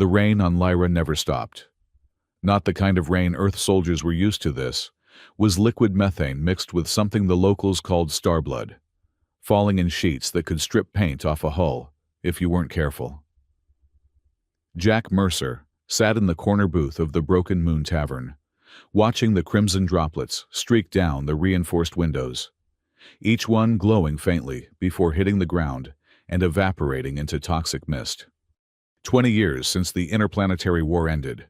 The rain on Lyra never stopped. Not the kind of rain Earth soldiers were used to. This was liquid methane mixed with something the locals called starblood, falling in sheets that could strip paint off a hull if you weren't careful. Jack Mercer sat in the corner booth of the Broken Moon Tavern, watching the crimson droplets streak down the reinforced windows, each one glowing faintly before hitting the ground and evaporating into toxic mist. 20 years since the interplanetary war ended,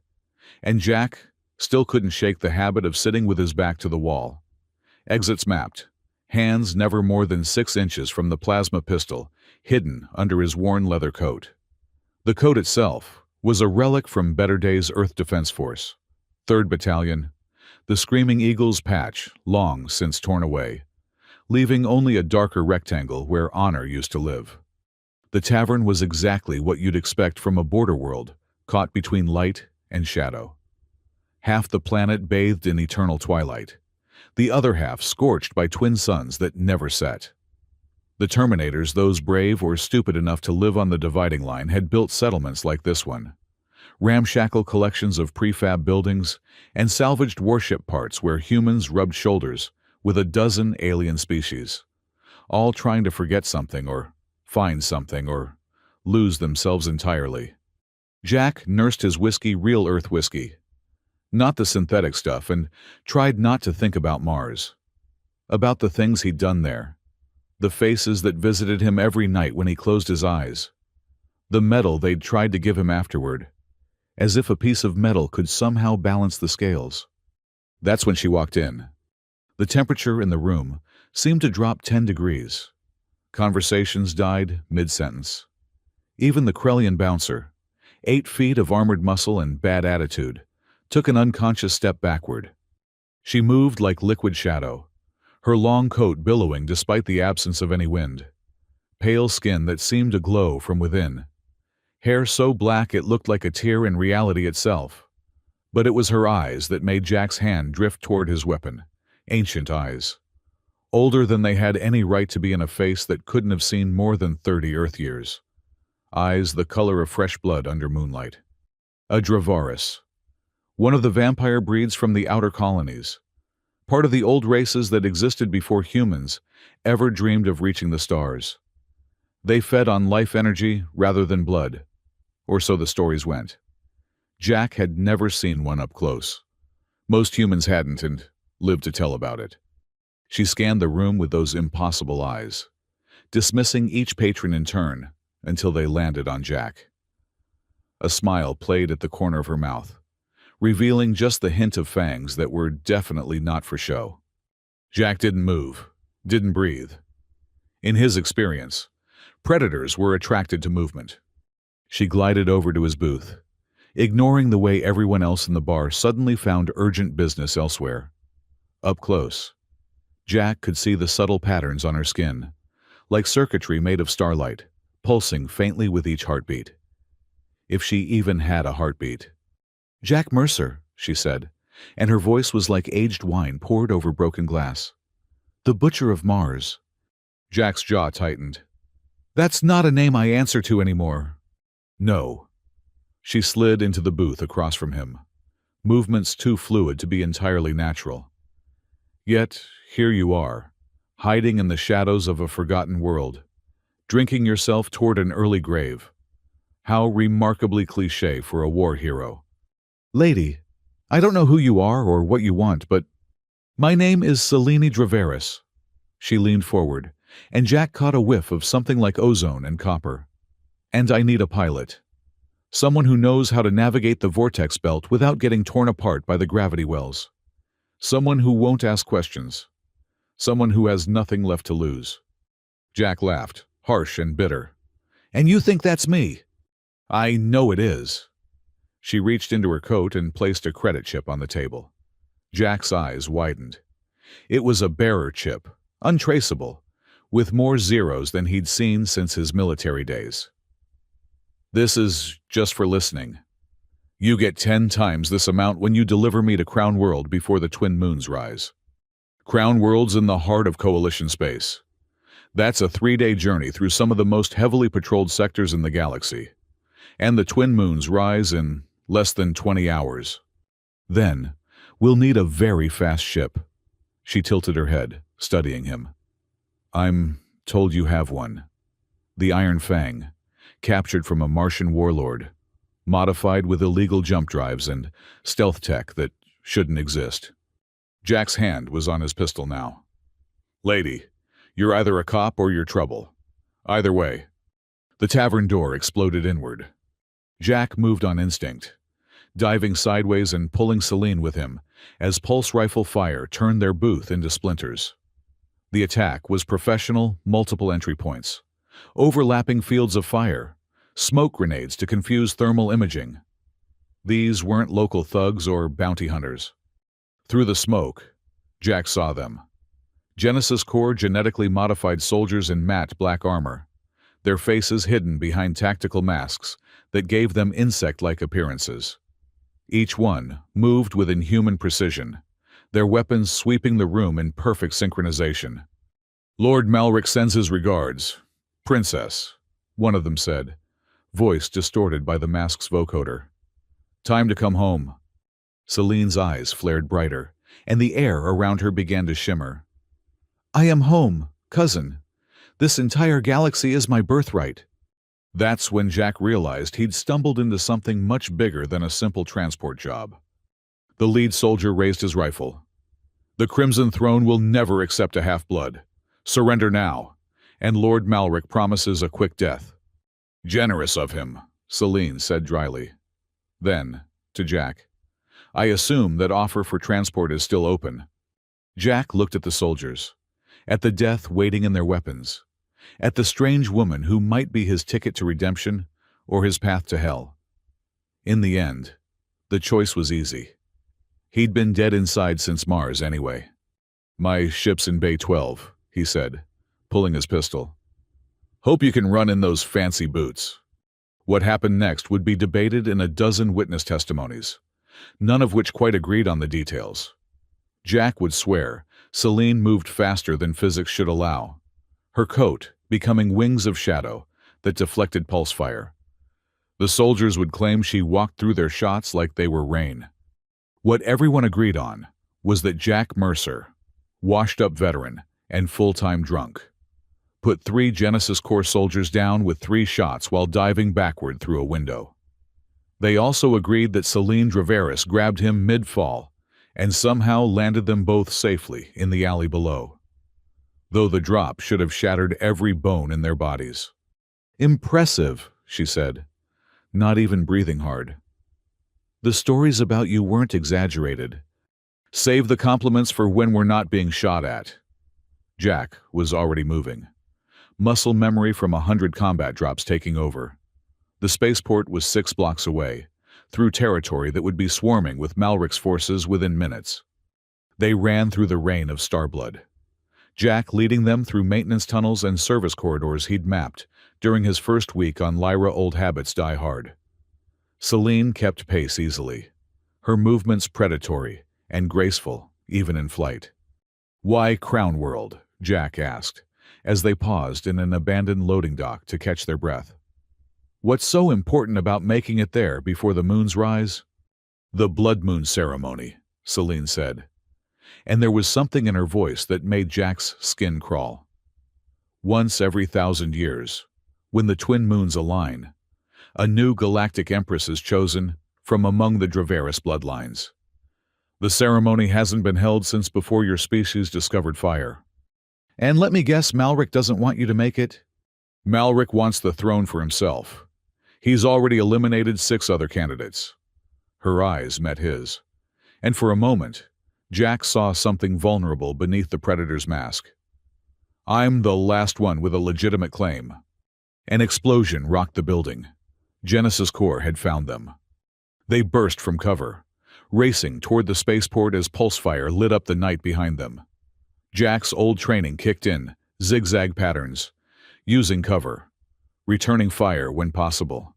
and Jack still couldn't shake the habit of sitting with his back to the wall. Exits mapped, hands never more than 6 inches from the plasma pistol hidden under his worn leather coat. The coat itself was a relic from better days Earth Defense Force, 3rd Battalion, the Screaming Eagle's patch long since torn away, leaving only a darker rectangle where honor used to live. The tavern was exactly what you'd expect from a border world caught between light and shadow. Half the planet bathed in eternal twilight, the other half scorched by twin suns that never set. The Terminators, those brave or stupid enough to live on the dividing line, had built settlements like this one. Ramshackle collections of prefab buildings and salvaged warship parts where humans rubbed shoulders with a dozen alien species, all trying to forget something or find something or lose themselves entirely. Jack nursed his whiskey, real Earth whiskey, not the synthetic stuff, and tried not to think about Mars, about the things he'd done there, the faces that visited him every night when he closed his eyes, the metal they'd tried to give him afterward, as if a piece of metal could somehow balance the scales. That's when she walked in. The temperature in the room seemed to drop 10 degrees. Conversations died mid-sentence. Even the Krellian bouncer, 8 feet of armored muscle and bad attitude, took an unconscious step backward. She moved like liquid shadow, her long coat billowing despite the absence of any wind. Pale skin that seemed to glow from within. Hair so black it looked like a tear in reality itself. But it was her eyes that made Jack's hand drift toward his weapon. Ancient eyes. Older than they had any right to be in a face that couldn't have seen more than 30 Earth years. Eyes the color of fresh blood under moonlight. A Dravaris. One of the vampire breeds from the outer colonies. Part of the old races that existed before humans ever dreamed of reaching the stars. They fed on life energy rather than blood, or so the stories went. Jack had never seen one up close. Most humans hadn't and lived to tell about it. She scanned the room with those impossible eyes, dismissing each patron in turn until they landed on Jack. A smile played at the corner of her mouth, revealing just the hint of fangs that were definitely not for show. Jack didn't move, didn't breathe. In his experience, predators were attracted to movement. She glided over to his booth, ignoring the way everyone else in the bar suddenly found urgent business elsewhere. Up close, Jack could see the subtle patterns on her skin, like circuitry made of starlight, pulsing faintly with each heartbeat. If she even had a heartbeat. "Jack Mercer," she said, and her voice was like aged wine poured over broken glass. "The Butcher of Mars." Jack's jaw tightened. "That's not a name I answer to anymore." "No." She slid into the booth across from him, movements too fluid to be entirely natural. Yet, here you are, hiding in the shadows of a forgotten world, drinking yourself toward an early grave. How remarkably cliché for a war hero. "Lady, I don't know who you are or what you want, but my name is Selene Dravaris." She leaned forward, and Jack caught a whiff of something like ozone and copper. "And I need a pilot. Someone who knows how to navigate the vortex belt without getting torn apart by the gravity wells. Someone who won't ask questions. Someone who has nothing left to lose." Jack laughed, harsh and bitter. "And you think that's me?" "I know it is." She reached into her coat and placed a credit chip on the table. Jack's eyes widened. It was a bearer chip, untraceable, with more zeros than he'd seen since his military days. "This is just for listening. You get 10 times this amount when you deliver me to Crown World before the twin moons rise. Crown World's in the heart of Coalition space. That's a 3-day journey through some of the most heavily patrolled sectors in the galaxy. And the twin moons rise in less than 20 hours. Then, we'll need a very fast ship. She tilted her head, studying him. I'm told you have one. The Iron Fang, captured from a Martian warlord, modified with illegal jump drives and stealth tech that shouldn't exist. Jack's hand was on his pistol now. Lady, you're either a cop or you're trouble. Either way. The tavern door exploded inward. Jack moved on instinct, diving sideways and pulling Celine with him as pulse rifle fire turned their booth into splinters. The attack was professional, multiple entry points, overlapping fields of fire, smoke grenades to confuse thermal imaging. These weren't local thugs or bounty hunters. Through the smoke, Jack saw them. Genesis Core genetically modified soldiers in matte black armor, their faces hidden behind tactical masks that gave them insect-like appearances. Each one moved with inhuman precision, their weapons sweeping the room in perfect synchronization. Lord Malric sends his regards. Princess, one of them said, voice distorted by the mask's vocoder. Time to come home. Celine's eyes flared brighter, and the air around her began to shimmer. I am home, cousin. This entire galaxy is my birthright. That's when Jack realized he'd stumbled into something much bigger than a simple transport job. The lead soldier raised his rifle. The Crimson Throne will never accept a half-blood. Surrender now, and Lord Malric promises a quick death. Generous of him, Celine said dryly. Then, to Jack, I assume that offer for transport is still open. Jack looked at the soldiers, at the death waiting in their weapons, at the strange woman who might be his ticket to redemption or his path to hell. In the end, the choice was easy. He'd been dead inside since Mars anyway. My ship's in Bay 12, he said, pulling his pistol. Hope you can run in those fancy boots. What happened next would be debated in a dozen witness testimonies, none of which quite agreed on the details. Jack would swear Celine moved faster than physics should allow, her coat becoming wings of shadow that deflected pulse fire. The soldiers would claim she walked through their shots like they were rain. What everyone agreed on was that Jack Mercer, washed-up veteran and full-time drunk, put 3 Genesis Core soldiers down with 3 shots while diving backward through a window. They also agreed that Celine Draveris grabbed him mid-fall and somehow landed them both safely in the alley below, though the drop should have shattered every bone in their bodies. Impressive, she said, not even breathing hard. The stories about you weren't exaggerated. Save the compliments for when we're not being shot at. Jack was already moving, muscle memory from 100 combat drops taking over. The spaceport was 6 blocks away, through territory that would be swarming with Malric's forces within minutes. They ran through the rain of starblood, Jack leading them through maintenance tunnels and service corridors he'd mapped during his first week on Lyra Old Habits Die Hard. Celine kept pace easily, her movements predatory and graceful, even in flight. Why Crown World? Jack asked, as they paused in an abandoned loading dock to catch their breath. What's so important about making it there before the moon's rise? The blood moon ceremony, Celine said, and there was something in her voice that made Jack's skin crawl. Once every 1,000 years, when the twin moons align, a new galactic empress is chosen from among the Draveris bloodlines. The ceremony hasn't been held since before your species discovered fire. And let me guess, Malric doesn't want you to make it? Malric wants the throne for himself. He's already eliminated 6 other candidates. Her eyes met his, and for a moment, Jack saw something vulnerable beneath the Predator's mask. I'm the last one with a legitimate claim. An explosion rocked the building. Genesis Core had found them. They burst from cover, racing toward the spaceport as pulse fire lit up the night behind them. Jack's old training kicked in, zigzag patterns, using cover, returning fire when possible.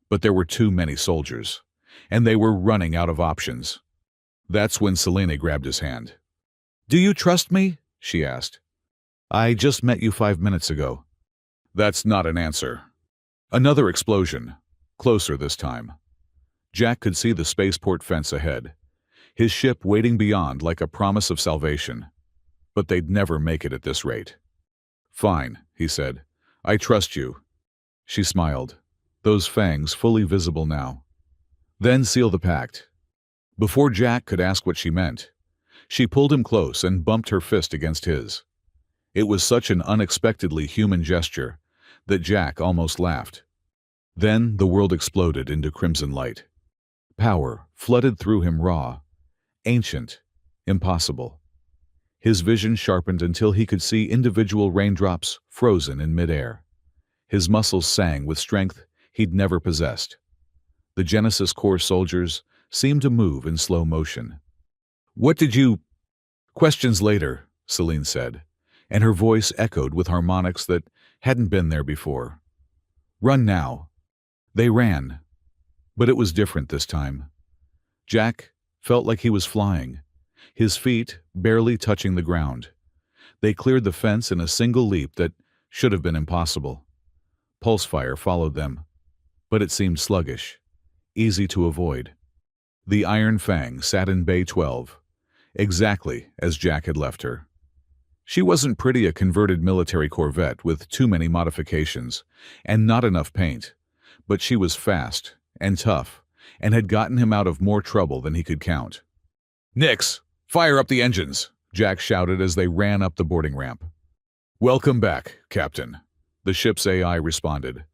But there were too many soldiers, and they were running out of options. That's when Selene grabbed his hand. Do you trust me? She asked. I just met you 5 minutes ago. That's not an answer. Another explosion, closer this time. Jack could see the spaceport fence ahead, his ship waiting beyond like a promise of salvation. But they'd never make it at this rate. "Fine," he said. "I trust you." She smiled, those fangs fully visible now. "Then seal the pact." Before Jack could ask what she meant, she pulled him close and bumped her fist against his. It was such an unexpectedly human gesture that Jack almost laughed. Then the world exploded into crimson light. Power flooded through him raw, ancient, impossible. His vision sharpened until he could see individual raindrops frozen in midair. His muscles sang with strength he'd never possessed. The Genesis Corps soldiers seemed to move in slow motion. "What did you—" "Questions later," Celine said, and her voice echoed with harmonics that hadn't been there before. "Run now." They ran, but it was different this time. Jack felt like he was flying, his feet barely touching the ground. They cleared the fence in a single leap that should have been impossible. Pulse fire followed them, but it seemed sluggish, easy to avoid. The Iron Fang sat in Bay 12, exactly as Jack had left her. She wasn't pretty, a converted military corvette with too many modifications and not enough paint, but she was fast and tough and had gotten him out of more trouble than he could count. "Nix, fire up the engines!" Jack shouted as they ran up the boarding ramp. "Welcome back, Captain," the ship's AI responded,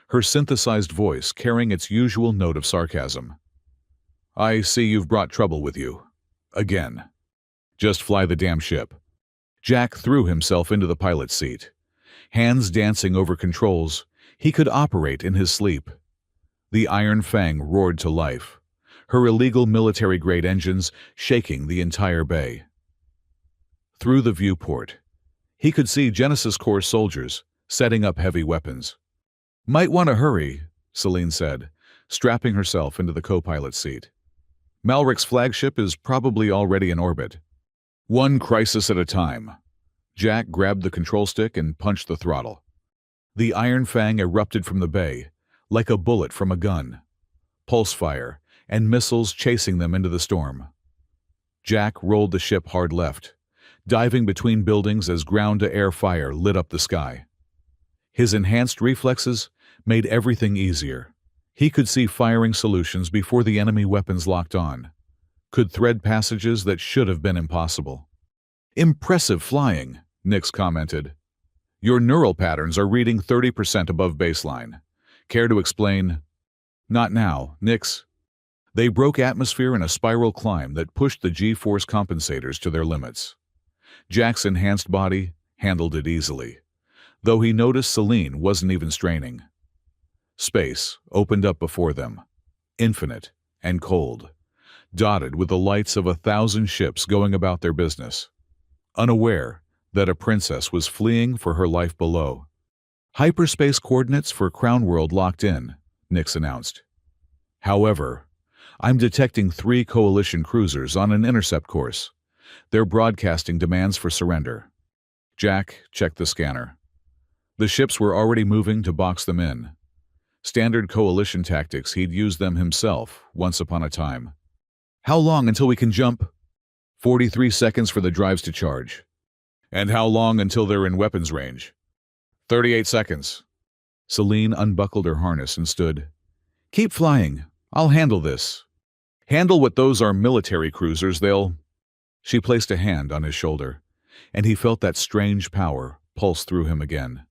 her synthesized voice carrying its usual note of sarcasm. "I see you've brought trouble with you. Again. Just fly the damn ship." Jack threw himself into the pilot's seat. Hands dancing over controls, he could operate in his sleep. The Iron Fang roared to life, her illegal military-grade engines shaking the entire bay. Through the viewport, he could see Genesis Corps soldiers setting up heavy weapons. "Might want to hurry," Celine said, strapping herself into the co-pilot seat. "Malric's flagship is probably already in orbit." One crisis at a time. Jack grabbed the control stick and punched the throttle. The Iron Fang erupted from the bay, like a bullet from a gun. Pulse fire and missiles chasing them into the storm. Jack rolled the ship hard left, diving between buildings as ground-to-air fire lit up the sky. His enhanced reflexes made everything easier. He could see firing solutions before the enemy weapons locked on, could thread passages that should have been impossible. "Impressive flying," Nix commented. "Your neural patterns are reading 30% above baseline. Care to explain?" "Not now, Nix." They broke atmosphere in a spiral climb that pushed the G-force compensators to their limits. Jack's enhanced body handled it easily, though he noticed Celine wasn't even straining. Space opened up before them, infinite and cold, dotted with the lights of 1,000 ships going about their business, unaware that a princess was fleeing for her life below. "Hyperspace coordinates for Crown World locked in," Nix announced. "However, I'm detecting 3 coalition cruisers on an intercept course. They're broadcasting demands for surrender." Jack checked the scanner. The ships were already moving to box them in. Standard coalition tactics, he'd used them himself once upon a time. "How long until we can jump?" 43 seconds for the drives to charge." "And how long until they're in weapons range?" 38 seconds. Celine unbuckled her harness and stood. "Keep flying. I'll handle this." "Handle what? Those are military cruisers, they'll—" She placed a hand on his shoulder, and he felt that strange power pulse through him again.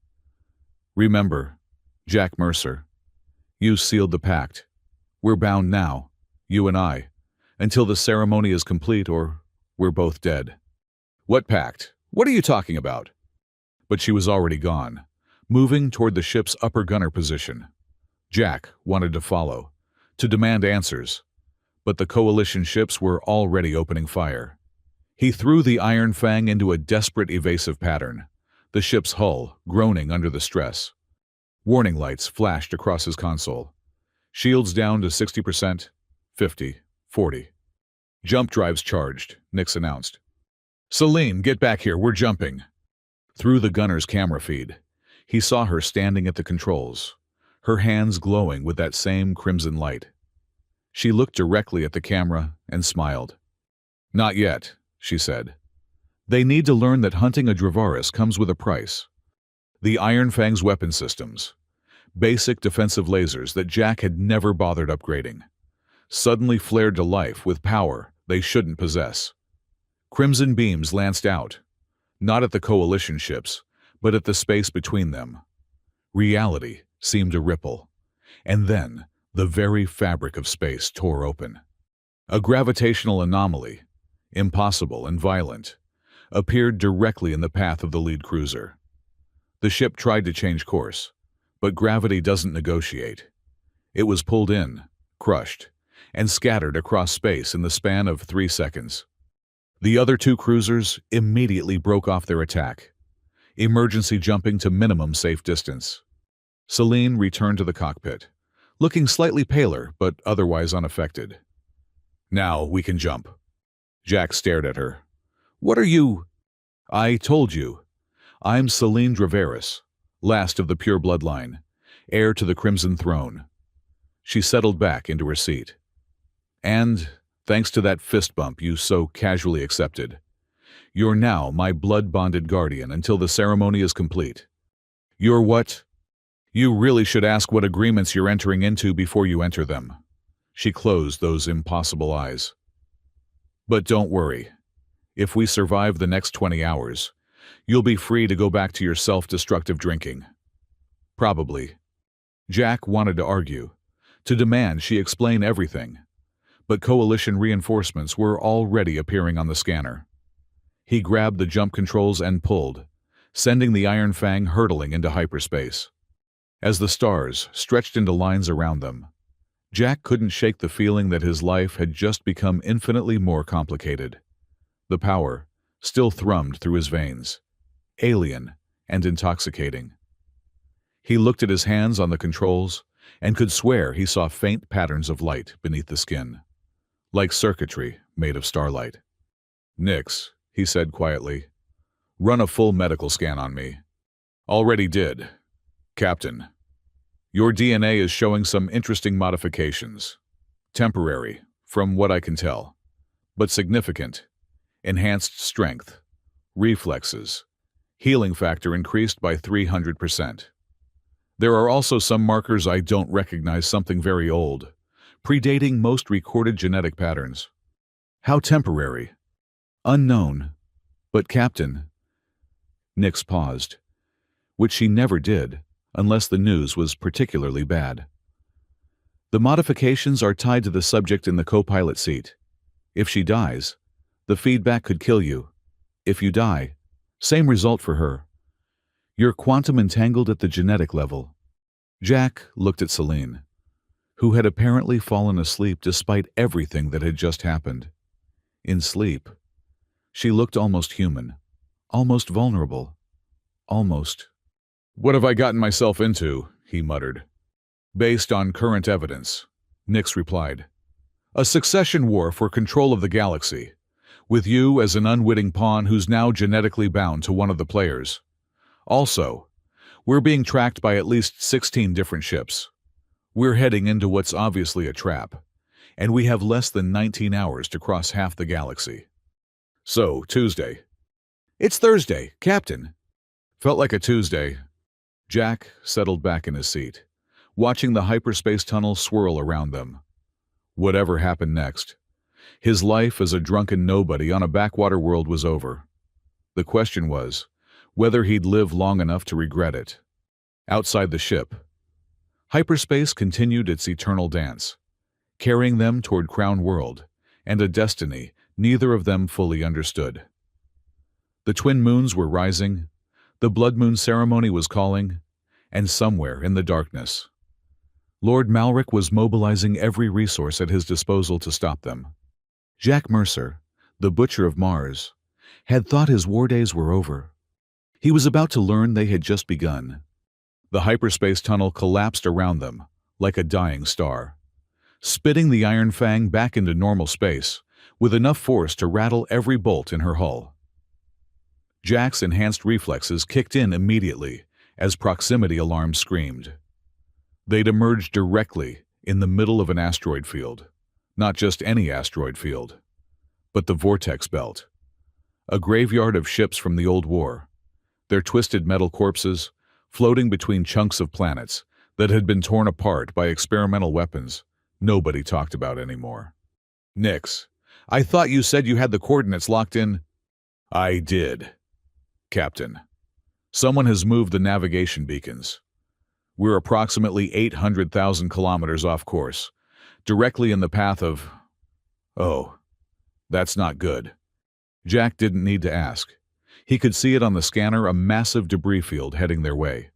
"Remember, Jack Mercer, you sealed the pact. We're bound now, you and I, until the ceremony is complete or we're both dead." "What pact? What are you talking about?" But she was already gone, moving toward the ship's upper gunner position. Jack wanted to follow, to demand answers, but the coalition ships were already opening fire. He threw the Iron Fang into a desperate evasive pattern, the ship's hull groaning under the stress. Warning lights flashed across his console. Shields down to 60%, 50, 40. "Jump drives charged," Nix announced. "Celine, get back here, we're jumping." Through the gunner's camera feed, he saw her standing at the controls, her hands glowing with that same crimson light. She looked directly at the camera and smiled. "Not yet," she said. "They need to learn that hunting a Dravaris comes with a price." The Iron Fang's weapon systems, basic defensive lasers that Jack had never bothered upgrading, suddenly flared to life with power they shouldn't possess. Crimson beams lanced out, not at the Coalition ships, but at the space between them. Reality seemed to ripple, and then the very fabric of space tore open. A gravitational anomaly, impossible and violent, appeared directly in the path of the lead cruiser. The ship tried to change course, but gravity doesn't negotiate. It was pulled in, crushed, and scattered across space in the span of 3 seconds. The other 2 cruisers immediately broke off their attack, emergency jumping to minimum safe distance. Celine returned to the cockpit, looking slightly paler but otherwise unaffected. "Now we can jump." Jack stared at her. "What are you—" "I told you. I'm Celine Dravaris, last of the pure bloodline, heir to the Crimson Throne." She settled back into her seat. "And, thanks to that fist bump you so casually accepted, you're now my blood-bonded guardian until the ceremony is complete." "You're what?" "You really should ask what agreements you're entering into before you enter them." She closed those impossible eyes. "But don't worry. If we survive the next 20 hours, you'll be free to go back to your self-destructive drinking." "Probably." Jack wanted to argue, to demand she explain everything, but Coalition reinforcements were already appearing on the scanner. He grabbed the jump controls and pulled, sending the Iron Fang hurtling into hyperspace. As the stars stretched into lines around them, Jack couldn't shake the feeling that his life had just become infinitely more complicated. The power still thrummed through his veins, alien and intoxicating. He looked at his hands on the controls and could swear he saw faint patterns of light beneath the skin, like circuitry made of starlight. "Nix," he said quietly. "Run a full medical scan on me." "Already did. Captain, your DNA is showing some interesting modifications. Temporary, from what I can tell, but significant. Enhanced strength, reflexes, healing factor increased by 300%. There are also some markers I don't recognize, something very old, predating most recorded genetic patterns." "How temporary?" "Unknown. But Captain—" Nix paused, which she never did, unless the news was particularly bad. "The modifications are tied to the subject in the co-pilot seat. If she dies, the feedback could kill you. If you die, same result for her. You're quantum entangled at the genetic level." Jack looked at Celine, who had apparently fallen asleep despite everything that had just happened. In sleep, she looked almost human, almost vulnerable, almost— "What have I gotten myself into?" he muttered. "Based on current evidence," Nix replied. "A succession war for control of the galaxy, with you as an unwitting pawn who's now genetically bound to one of the players. Also, we're being tracked by at least 16 different ships. We're heading into what's obviously a trap, and we have less than 19 hours to cross half the galaxy." "So, Tuesday." "It's Thursday, Captain." "Felt like a Tuesday." Jack settled back in his seat, watching the hyperspace tunnel swirl around them. Whatever happened next, his life as a drunken nobody on a backwater world was over. The question was whether he'd live long enough to regret it. Outside the ship, hyperspace continued its eternal dance, carrying them toward Crown World and a destiny neither of them fully understood. The twin moons were rising, the blood moon ceremony was calling, and somewhere in the darkness, Lord Malric was mobilizing every resource at his disposal to stop them. Jack Mercer, the Butcher of Mars, had thought his war days were over. He was about to learn they had just begun. The hyperspace tunnel collapsed around them like a dying star, spitting the Iron Fang back into normal space with enough force to rattle every bolt in her hull. Jack's enhanced reflexes kicked in immediately as proximity alarms screamed. They'd emerged directly in the middle of an asteroid field. Not just any asteroid field, but the vortex belt. A graveyard of ships from the old war, their twisted metal corpses floating between chunks of planets that had been torn apart by experimental weapons nobody talked about anymore. Nix, I thought you said you had the coordinates locked in. I did, Captain. Someone has moved the navigation beacons. We're approximately 800,000 kilometers off course, directly in the path of... Oh, that's not good. Jack didn't need to ask. He could see it on the scanner, a massive debris field heading their way.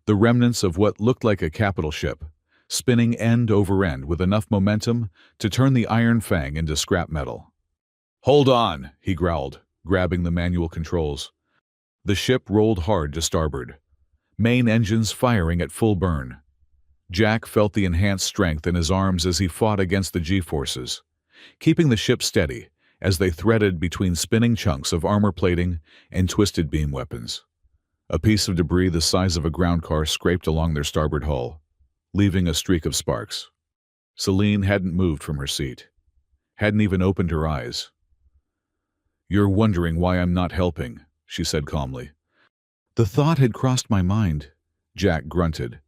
The remnants of what looked like a capital ship, spinning end over end with enough momentum to turn the Iron Fang into scrap metal. Hold on, he growled, grabbing the manual controls. The ship rolled hard to starboard, main engines firing at full burn. Jack felt the enhanced strength in his arms as he fought against the G-forces, keeping the ship steady as they threaded between spinning chunks of armor plating and twisted beam weapons. A piece of debris the size of a ground car scraped along their starboard hull, leaving a streak of sparks. Celine hadn't moved from her seat, hadn't even opened her eyes. "You're wondering why I'm not helping," she said calmly. "The thought had crossed my mind," Jack grunted,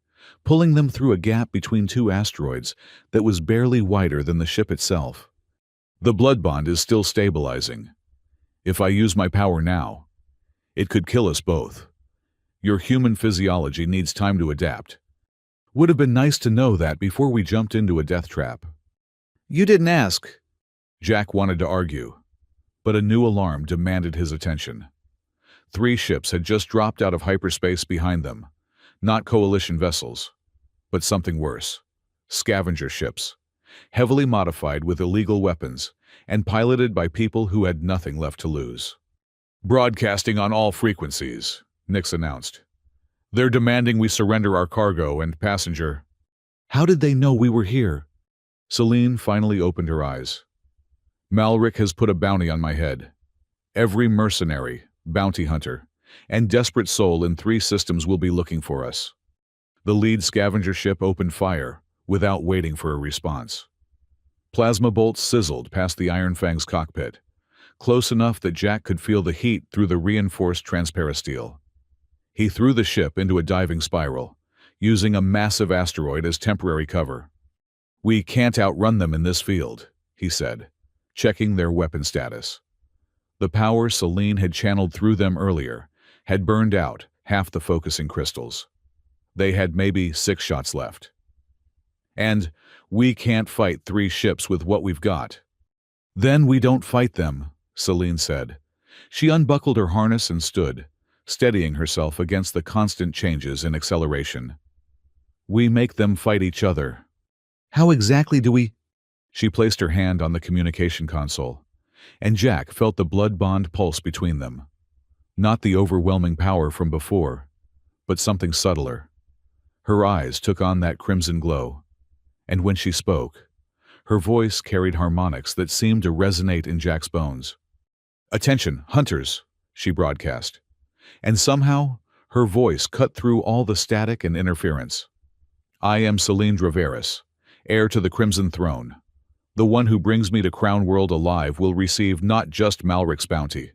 pulling them through a gap between two asteroids that was barely wider than the ship itself. "The blood bond is still stabilizing. If I use my power now, it could kill us both. Your human physiology needs time to adapt. Would have been nice to know that before we jumped into a death trap." "You didn't ask." Jack wanted to argue, but a new alarm demanded his attention. 3 ships had just dropped out of hyperspace behind them. Not coalition vessels, but something worse. Scavenger ships, heavily modified with illegal weapons and piloted by people who had nothing left to lose. "Broadcasting on all frequencies," Nix announced. "They're demanding we surrender our cargo and passenger." "How did they know we were here?" Celine finally opened her eyes. "Malric has put a bounty on my head. Every mercenary, bounty hunter, and desperate soul in 3 systems will be looking for us." The lead scavenger ship opened fire without waiting for a response. Plasma bolts sizzled past the Iron Fang's cockpit, close enough that Jack could feel the heat through the reinforced transparasteel. He threw the ship into a diving spiral, using a massive asteroid as temporary cover. "We can't outrun them in this field," he said, checking their weapon status. The power Celine had channeled through them earlier had burned out half the focusing crystals. They had maybe 6 shots left. "And we can't fight 3 ships with what we've got." "Then we don't fight them," Celine said. She unbuckled her harness and stood, steadying herself against the constant changes in acceleration. "We make them fight each other." "How exactly do we—" She placed her hand on the communication console, and Jack felt the blood bond pulse between them. Not the overwhelming power from before, but something subtler. Her eyes took on that crimson glow, and when she spoke, her voice carried harmonics that seemed to resonate in Jack's bones. "Attention, hunters," she broadcast, and somehow her voice cut through all the static and interference. "I am Celine Draveris, heir to the Crimson Throne. The one who brings me to Crown World alive will receive not just Malric's bounty,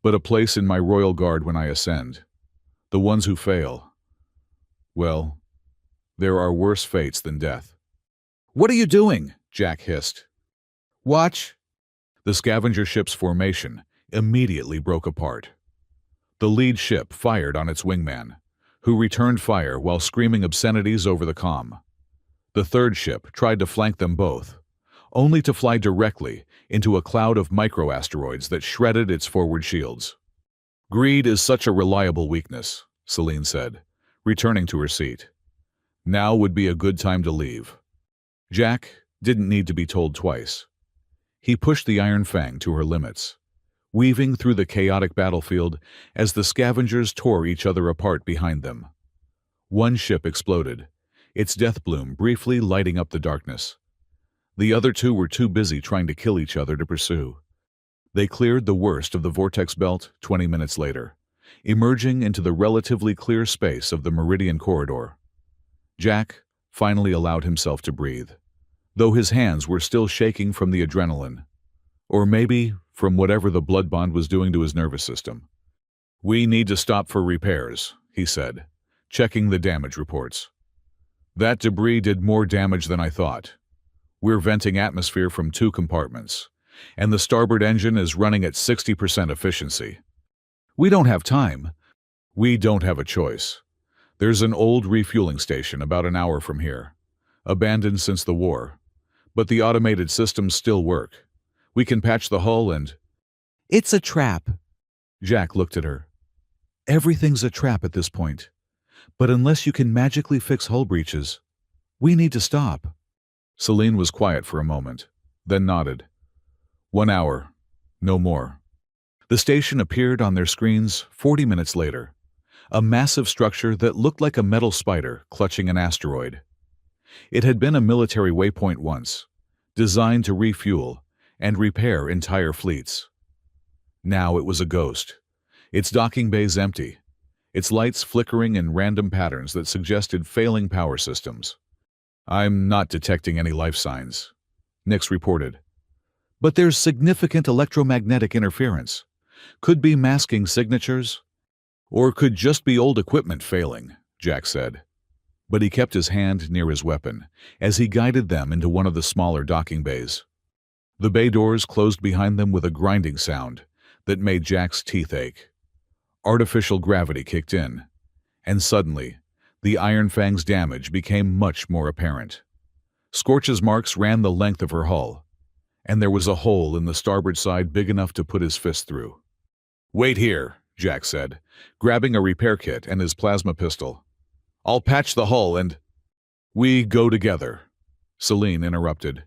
but a place in my royal guard when I ascend. The ones who fail, well, there are worse fates than death." "What are you doing?" Jack hissed. "Watch." The scavenger ship's formation immediately broke apart. The lead ship fired on its wingman, who returned fire while screaming obscenities over the comm. The third ship tried to flank them both, only to fly directly into a cloud of microasteroids that shredded its forward shields. "Greed is such a reliable weakness," Celine said, returning to her seat. Now would be a good time to leave. Jack didn't need to be told twice. He pushed the Iron Fang to her limits, weaving through the chaotic battlefield as the scavengers tore each other apart behind them. One ship exploded, its death bloom briefly lighting up the darkness. The other 2 were too busy trying to kill each other to pursue. They cleared the worst of the vortex belt 20 minutes later, emerging into the relatively clear space of the Meridian Corridor. Jack finally allowed himself to breathe, though his hands were still shaking from the adrenaline, or maybe from whatever the blood bond was doing to his nervous system. "We need to stop for repairs," he said, checking the damage reports. "That debris did more damage than I thought. We're venting atmosphere from 2 compartments, and the starboard engine is running at 60% efficiency. We don't have time. We don't have a choice. There's an old refueling station about an hour from here, abandoned since the war, but the automated systems still work. We can patch the hull and—" "It's a trap." Jack looked at her. "Everything's a trap at this point. But unless you can magically fix hull breaches, we need to stop." Celine was quiet for a moment, then nodded. 1 hour, no more. The station appeared on their screens 40 minutes later, a massive structure that looked like a metal spider clutching an asteroid. It had been a military waypoint once, designed to refuel and repair entire fleets. Now it was a ghost, its docking bays empty, its lights flickering in random patterns that suggested failing power systems. "I'm not detecting any life signs," Nix reported. "But there's significant electromagnetic interference. Could be masking signatures, or could just be old equipment failing," Jack said. But he kept his hand near his weapon as he guided them into one of the smaller docking bays. The bay doors closed behind them with a grinding sound that made Jack's teeth ache. Artificial gravity kicked in, and suddenly, the Iron Fang's damage became much more apparent. Scorch's marks ran the length of her hull, and there was a hole in the starboard side big enough to put his fist through. "Wait here," Jack said, grabbing a repair kit and his plasma pistol. "I'll patch the hull and—" "We go together," Celine interrupted.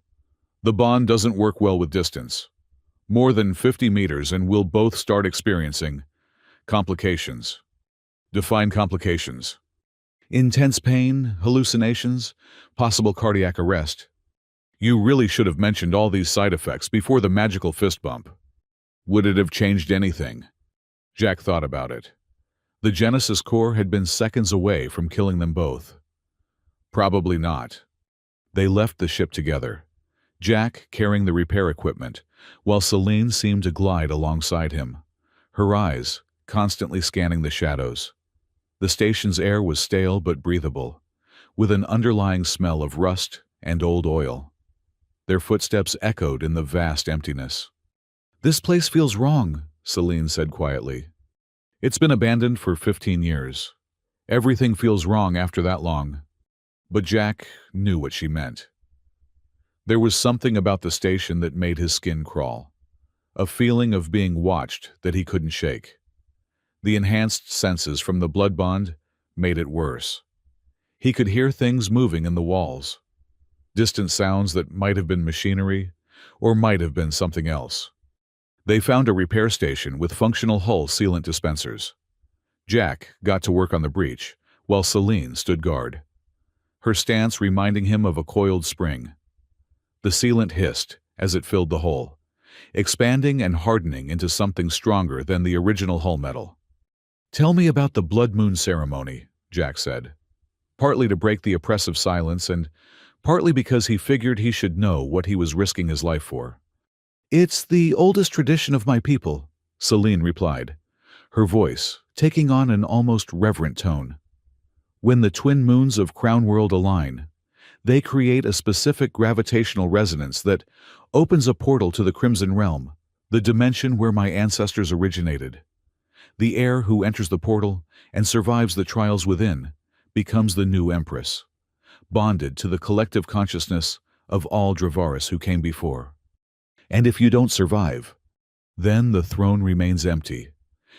"The bond doesn't work well with distance. More than 50 meters and we'll both start experiencing complications." "Define complications." "Intense pain, hallucinations, possible cardiac arrest." "You really should have mentioned all these side effects before the magical fist bump." "Would it have changed anything?" Jack thought about it. The Genesis core had been seconds away from killing them both. Probably not. They left the ship together, Jack carrying the repair equipment, while Celine seemed to glide alongside him, her eyes constantly scanning the shadows. The station's air was stale but breathable, with an underlying smell of rust and old oil. Their footsteps echoed in the vast emptiness. "This place feels wrong," Celine said quietly. "It's been abandoned for 15 years. Everything feels wrong after that long." But Jack knew what she meant. There was something about the station that made his skin crawl, a feeling of being watched that he couldn't shake. The enhanced senses from the blood bond made it worse. He could hear things moving in the walls, distant sounds that might have been machinery or might have been something else. They found a repair station with functional hull sealant dispensers. Jack got to work on the breach, while Celine stood guard, her stance reminding him of a coiled spring. The sealant hissed as it filled the hole, expanding and hardening into something stronger than the original hull metal. "Tell me about the Blood Moon ceremony," Jack said, partly to break the oppressive silence and partly because he figured he should know what he was risking his life for. "It's the oldest tradition of my people," Celine replied, her voice taking on an almost reverent tone. "When the twin moons of Crown World align, they create a specific gravitational resonance that opens a portal to the Crimson Realm, the dimension where my ancestors originated. The heir who enters the portal and survives the trials within becomes the new Empress, bonded to the collective consciousness of all Dravaris who came before. And if you don't survive, then the throne remains empty,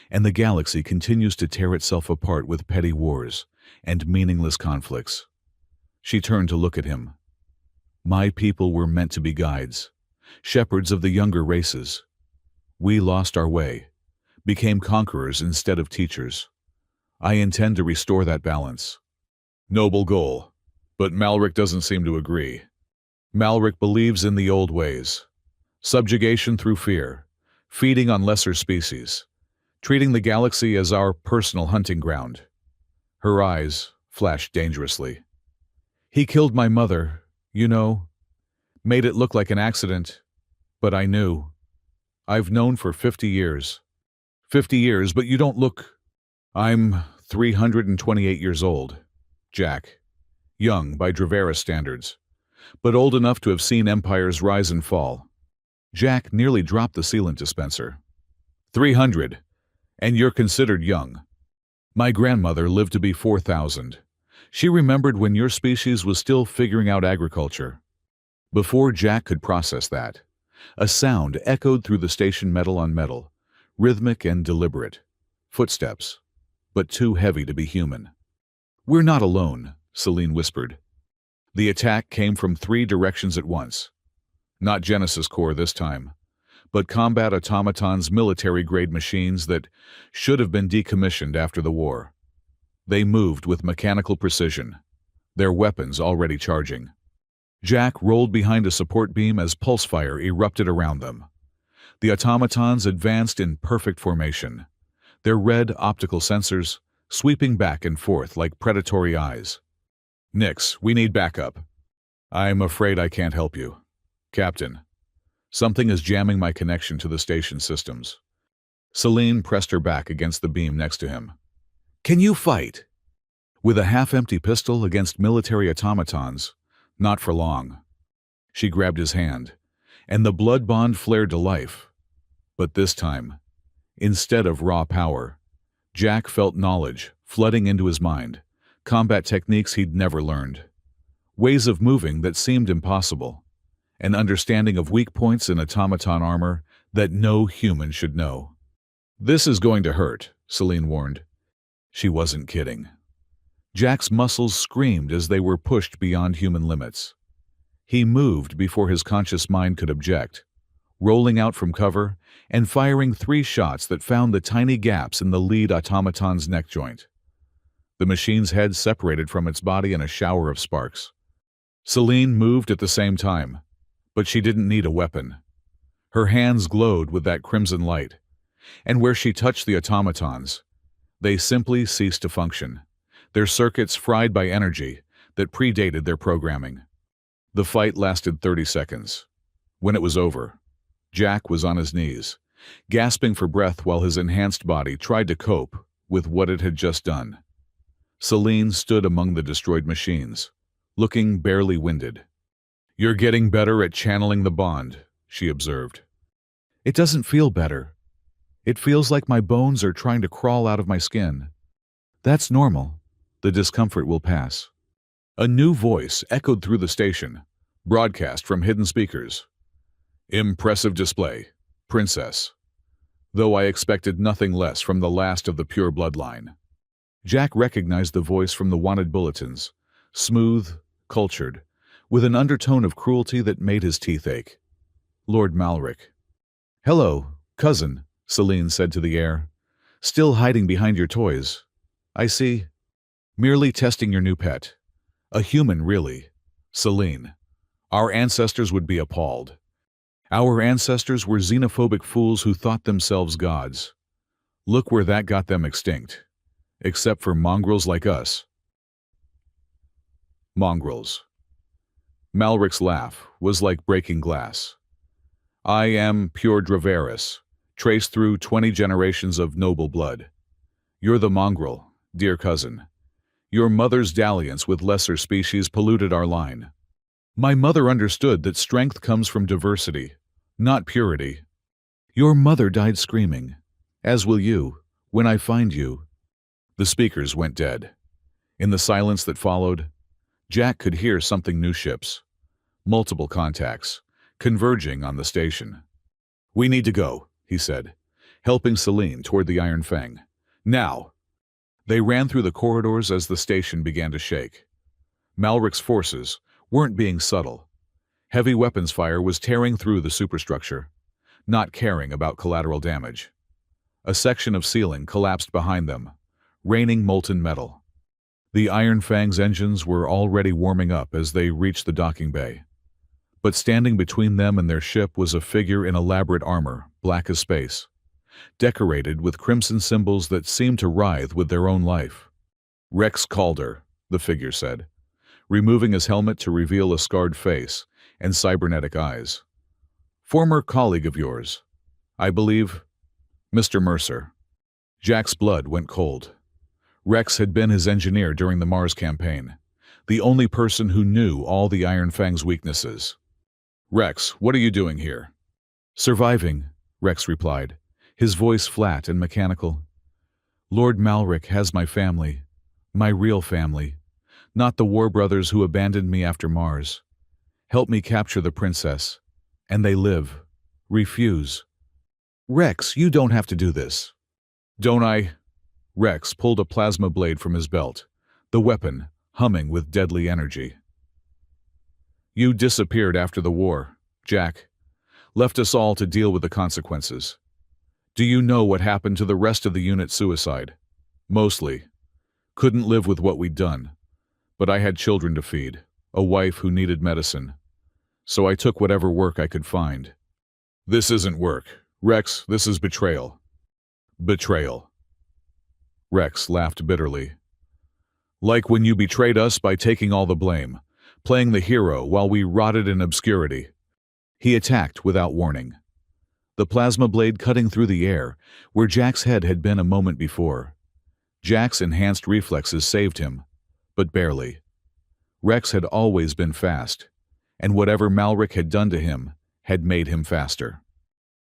and the galaxy continues to tear itself apart with petty wars and meaningless conflicts." She turned to look at him. "My people were meant to be guides, shepherds of the younger races. We lost our way, became conquerors instead of teachers. I intend to restore that balance." "Noble goal, but Malric doesn't seem to agree. Malric believes in the old ways. Subjugation through fear, feeding on lesser species, treating the galaxy as our personal hunting ground." Her eyes flashed dangerously. He killed my mother, you know, made it look like an accident, but I knew. I've known for 50 years. 50 years, but you don't look. I'm 328 years old. Jack. Young by Dravera standards, but old enough to have seen empires rise and fall. Jack nearly dropped the sealant dispenser. 300. And you're considered young. My grandmother lived to be 4,000. She remembered when your species was still figuring out agriculture. Before Jack could process that, a sound echoed through the station metal on metal, rhythmic and deliberate. Footsteps, but too heavy to be human. We're not alone, Celine whispered. The attack came from 3 directions at once. Not Genesis Core this time, but combat automatons, military-grade machines that should have been decommissioned after the war. They moved with mechanical precision, their weapons already charging. Jack rolled behind a support beam as pulse fire erupted around them. The automatons advanced in perfect formation, their red optical sensors sweeping back and forth like predatory eyes. Nix, we need backup. I'm afraid I can't help you. Captain, something is jamming my connection to the station systems. Celine pressed her back against the beam next to him. Can you fight? With a half-empty pistol against military automatons, not for long. She grabbed his hand, and the blood bond flared to life. But this time, instead of raw power, Jack felt knowledge flooding into his mind, combat techniques he'd never learned, ways of moving that seemed impossible, an understanding of weak points in automaton armor that no human should know. This is going to hurt, Celine warned. She wasn't kidding. Jack's muscles screamed as they were pushed beyond human limits. He moved before his conscious mind could object, rolling out from cover and firing 3 shots that found the tiny gaps in the lead automaton's neck joint. The machine's head separated from its body in a shower of sparks. Celine moved at the same time, but she didn't need a weapon. Her hands glowed with that crimson light, and where she touched the automatons, they simply ceased to function, their circuits fried by energy that predated their programming. The fight lasted 30 seconds. When it was over, Jack was on his knees, gasping for breath while his enhanced body tried to cope with what it had just done. Celine stood among the destroyed machines, looking barely winded. You're getting better at channeling the bond, she observed. It doesn't feel better. It feels like my bones are trying to crawl out of my skin. That's normal. The discomfort will pass. A new voice echoed through the station, broadcast from hidden speakers. Impressive display, Princess. Though I expected nothing less from the last of the pure bloodline. Jack recognized the voice from the wanted bulletins, smooth, cultured, with an undertone of cruelty that made his teeth ache. Lord Malric. Hello, cousin, Celine said to the air. Still hiding behind your toys. I see. Merely testing your new pet. A human, really. Celine. Our ancestors would be appalled. Our ancestors were xenophobic fools who thought themselves gods. Look where that got them extinct. Except for mongrels like us. Mongrels. Malric's laugh was like breaking glass. I am pure Draveris, traced through 20 generations of noble blood. You're the mongrel, dear cousin. Your mother's dalliance with lesser species polluted our line. My mother understood that strength comes from diversity, not purity. Your mother died screaming, as will you, when I find you. The speakers went dead. In the silence that followed, Jack could hear something new ships. Multiple contacts, converging on the station. We need to go, he said, helping Celine toward the Iron Fang. Now! They ran through the corridors as the station began to shake. Malric's forces weren't being subtle. Heavy weapons fire was tearing through the superstructure, not caring about collateral damage. A section of ceiling collapsed behind them, raining molten metal. The Iron Fang's engines were already warming up as they reached the docking bay. But standing between them and their ship was a figure in elaborate armor, black as space, decorated with crimson symbols that seemed to writhe with their own life. Rex Calder, the figure said. removing his helmet to reveal a scarred face and cybernetic eyes. "Former colleague of yours, I believe, Mr. Mercer." Jack's blood went cold. Rex had been his engineer during the Mars campaign, the only person who knew all the Iron Fang's weaknesses. "Rex, what are you doing here?" "Surviving," Rex replied, his voice flat and mechanical. "Lord Malric has my family, my real family, not the war brothers who abandoned me after Mars. Help me capture the princess, and they live. Refuse." "Rex, you don't have to do this." "Don't I?" Rex pulled a plasma blade from his belt, the weapon humming with deadly energy. "You disappeared after the war, Jack. Left us all to deal with the consequences. Do you know what happened to the rest of the unit's suicide? Mostly. Couldn't live with what we'd done. But I had children to feed, a wife who needed medicine. So I took whatever work I could find." "This isn't work, Rex, this is betrayal." "Betrayal." Rex laughed bitterly. "Like when you betrayed us by taking all the blame, playing the hero while we rotted in obscurity." He attacked without warning, the plasma blade cutting through the air where Jack's head had been a moment before. Jack's enhanced reflexes saved him, but barely. Rex had always been fast, and whatever Malric had done to him had made him faster.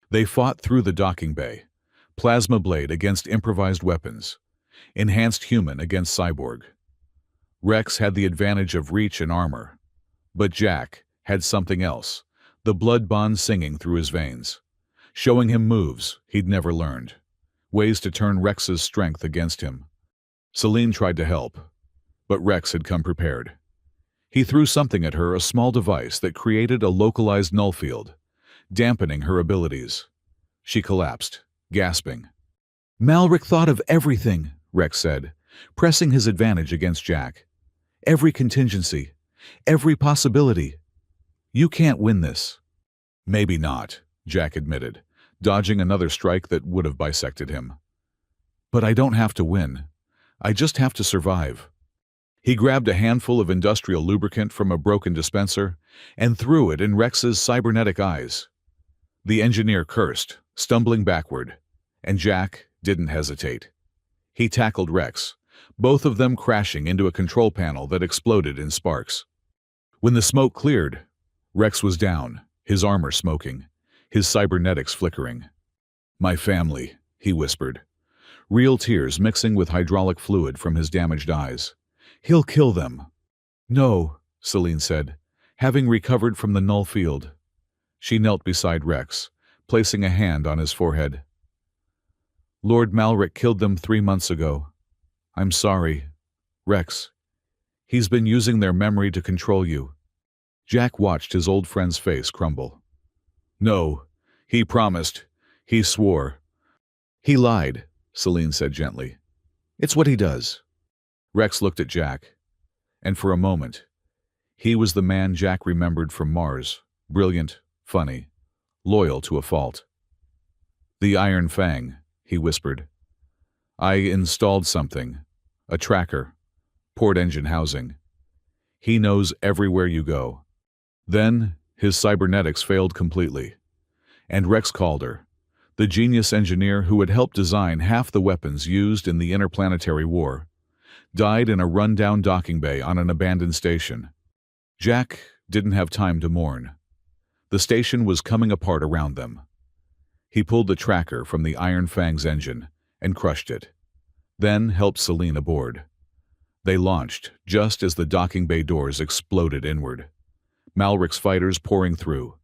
They fought through the docking bay, plasma blade against improvised weapons, enhanced human against cyborg. Rex had the advantage of reach and armor, but Jack had something else, the blood bond singing through his veins, showing him moves he'd never learned, ways to turn Rex's strength against him. Celine tried to help, but Rex had come prepared. He threw something at her, a small device that created a localized null field, dampening her abilities. She collapsed, gasping. "Malric thought of everything," Rex said, pressing his advantage against Jack. "Every contingency, every possibility. You can't win this." "Maybe not," Jack admitted, dodging another strike that would have bisected him. "But I don't have to win. I just have to survive." He grabbed a handful of industrial lubricant from a broken dispenser and threw it in Rex's cybernetic eyes. The engineer cursed, stumbling backward, and Jack didn't hesitate. He tackled Rex, both of them crashing into a control panel that exploded in sparks. When the smoke cleared, Rex was down, his armor smoking, his cybernetics flickering. "My family," he whispered, real tears mixing with hydraulic fluid from his damaged eyes. "He'll kill them." "No," Celine said, having recovered from the null field. She knelt beside Rex, placing a hand on his forehead. "Lord Malric killed them 3 months ago. I'm sorry, Rex. He's been using their memory to control you." Jack watched his old friend's face crumble. "No, he promised. He swore." "He lied," Celine said gently. "It's what he does." Rex looked at Jack, and for a moment, he was the man Jack remembered from Mars, brilliant, funny, loyal to a fault. "The Iron Fang," he whispered. "I installed something, a tracker, port engine housing. He knows everywhere you go." Then, his cybernetics failed completely, and Rex Calder, the genius engineer who had helped design half the weapons used in the interplanetary war, died in a run-down docking bay on an abandoned station. Jack didn't have time to mourn. The station was coming apart around them. He pulled the tracker from the Iron Fang's engine and crushed it, then helped Celine aboard. They launched just as the docking bay doors exploded inward, Malric's fighters pouring through.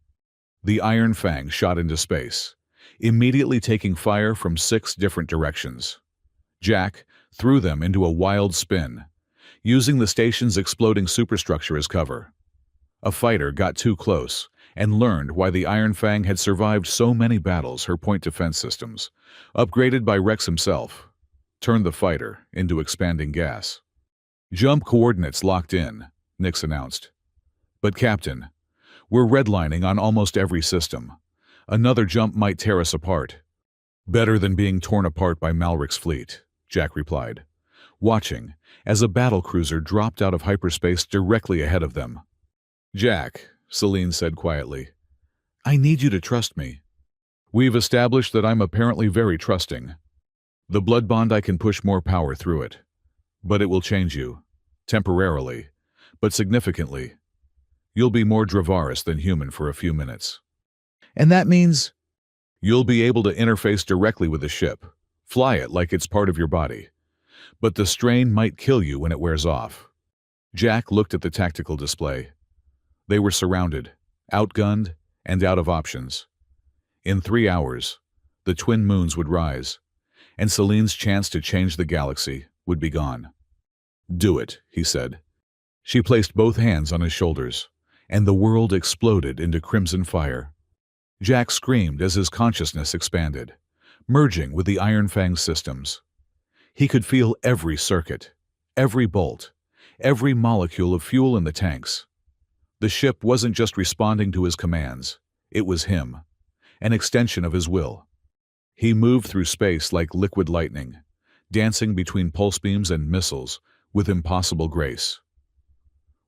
The Iron Fang shot into space, immediately taking fire from 6 different directions. Jack threw them into a wild spin, using the station's exploding superstructure as cover. A fighter got too close and learned why the Iron Fang had survived so many battles. Her point defense systems, upgraded by Rex himself, turned the fighter into expanding gas. "Jump coordinates locked in," Nix announced. "But Captain, we're redlining on almost every system. Another jump might tear us apart." "Better than being torn apart by Malric's fleet," Jack replied. watching as a battlecruiser dropped out of hyperspace directly ahead of them. "Jack," Celine said quietly, "I need you to trust me. We've established that I'm apparently very trusting. The blood bond, I can push more power through it. But it will change you. Temporarily, but significantly. You'll be more Dravaris than human for a few minutes. And that means You'll be able to interface directly with the ship, fly it like it's part of your body. But the strain might kill you when it wears off." Jack looked at the tactical display. They were surrounded, outgunned, and out of options. In 3 hours, the twin moons would rise, and Celine's chance to change the galaxy would be gone. "Do it," he said. She placed both hands on his shoulders, and the world exploded into crimson fire. Jack screamed as his consciousness expanded, merging with the Iron Fang's systems. He could feel every circuit, every bolt, every molecule of fuel in the tanks. The ship wasn't just responding to his commands, it was him, an extension of his will. He moved through space like liquid lightning, dancing between pulse beams and missiles with impossible grace.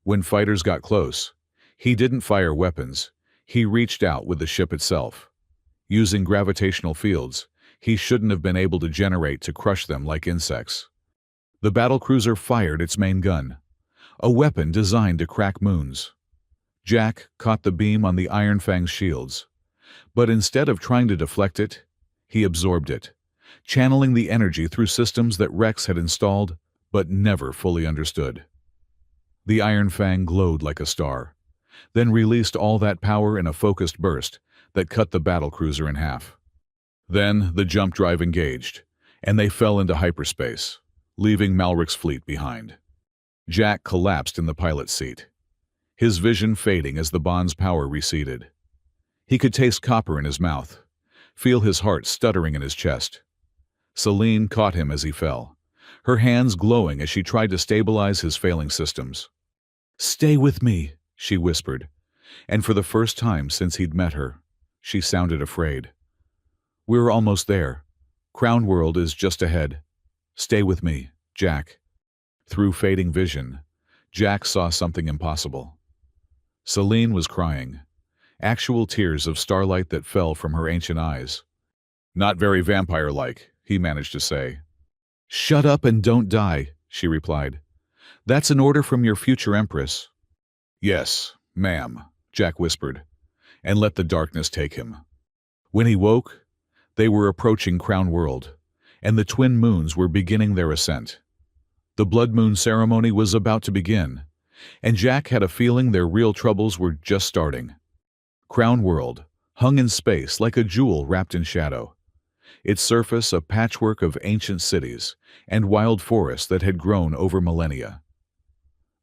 When fighters got close, he didn't fire weapons, he reached out with the ship itself. Using gravitational fields he shouldn't have been able to generate to crush them like insects. The battlecruiser fired its main gun, a weapon designed to crack moons. Jack caught the beam on the Iron Fang's shields, but instead of trying to deflect it, he absorbed it, channeling the energy through systems that Rex had installed but never fully understood. The Iron Fang glowed like a star, then released all that power in a focused burst that cut the battlecruiser in half. Then the jump drive engaged, and they fell into hyperspace, leaving Malric's fleet behind. Jack collapsed in the pilot's seat, his vision fading as the bond's power receded. He could taste copper in his mouth, feel his heart stuttering in his chest. Celine caught him as he fell, her hands glowing as she tried to stabilize his failing systems. "Stay with me," she whispered, and for the first time since he'd met her, she sounded afraid. "We're almost there. Crown World is just ahead. Stay with me, Jack." Through fading vision, Jack saw something impossible. Celine was crying, actual tears of starlight that fell from her ancient eyes. "Not very vampire-like," he managed to say. "Shut up and don't die," she replied. "That's an order from your future Empress." "Yes, ma'am," Jack whispered, and let the darkness take him. When he woke, they were approaching Crown World, and the twin moons were beginning their ascent. The blood moon ceremony was about to begin, and Jack had a feeling their real troubles were just starting. Crown World hung in space like a jewel wrapped in shadow, its surface a patchwork of ancient cities and wild forests that had grown over millennia.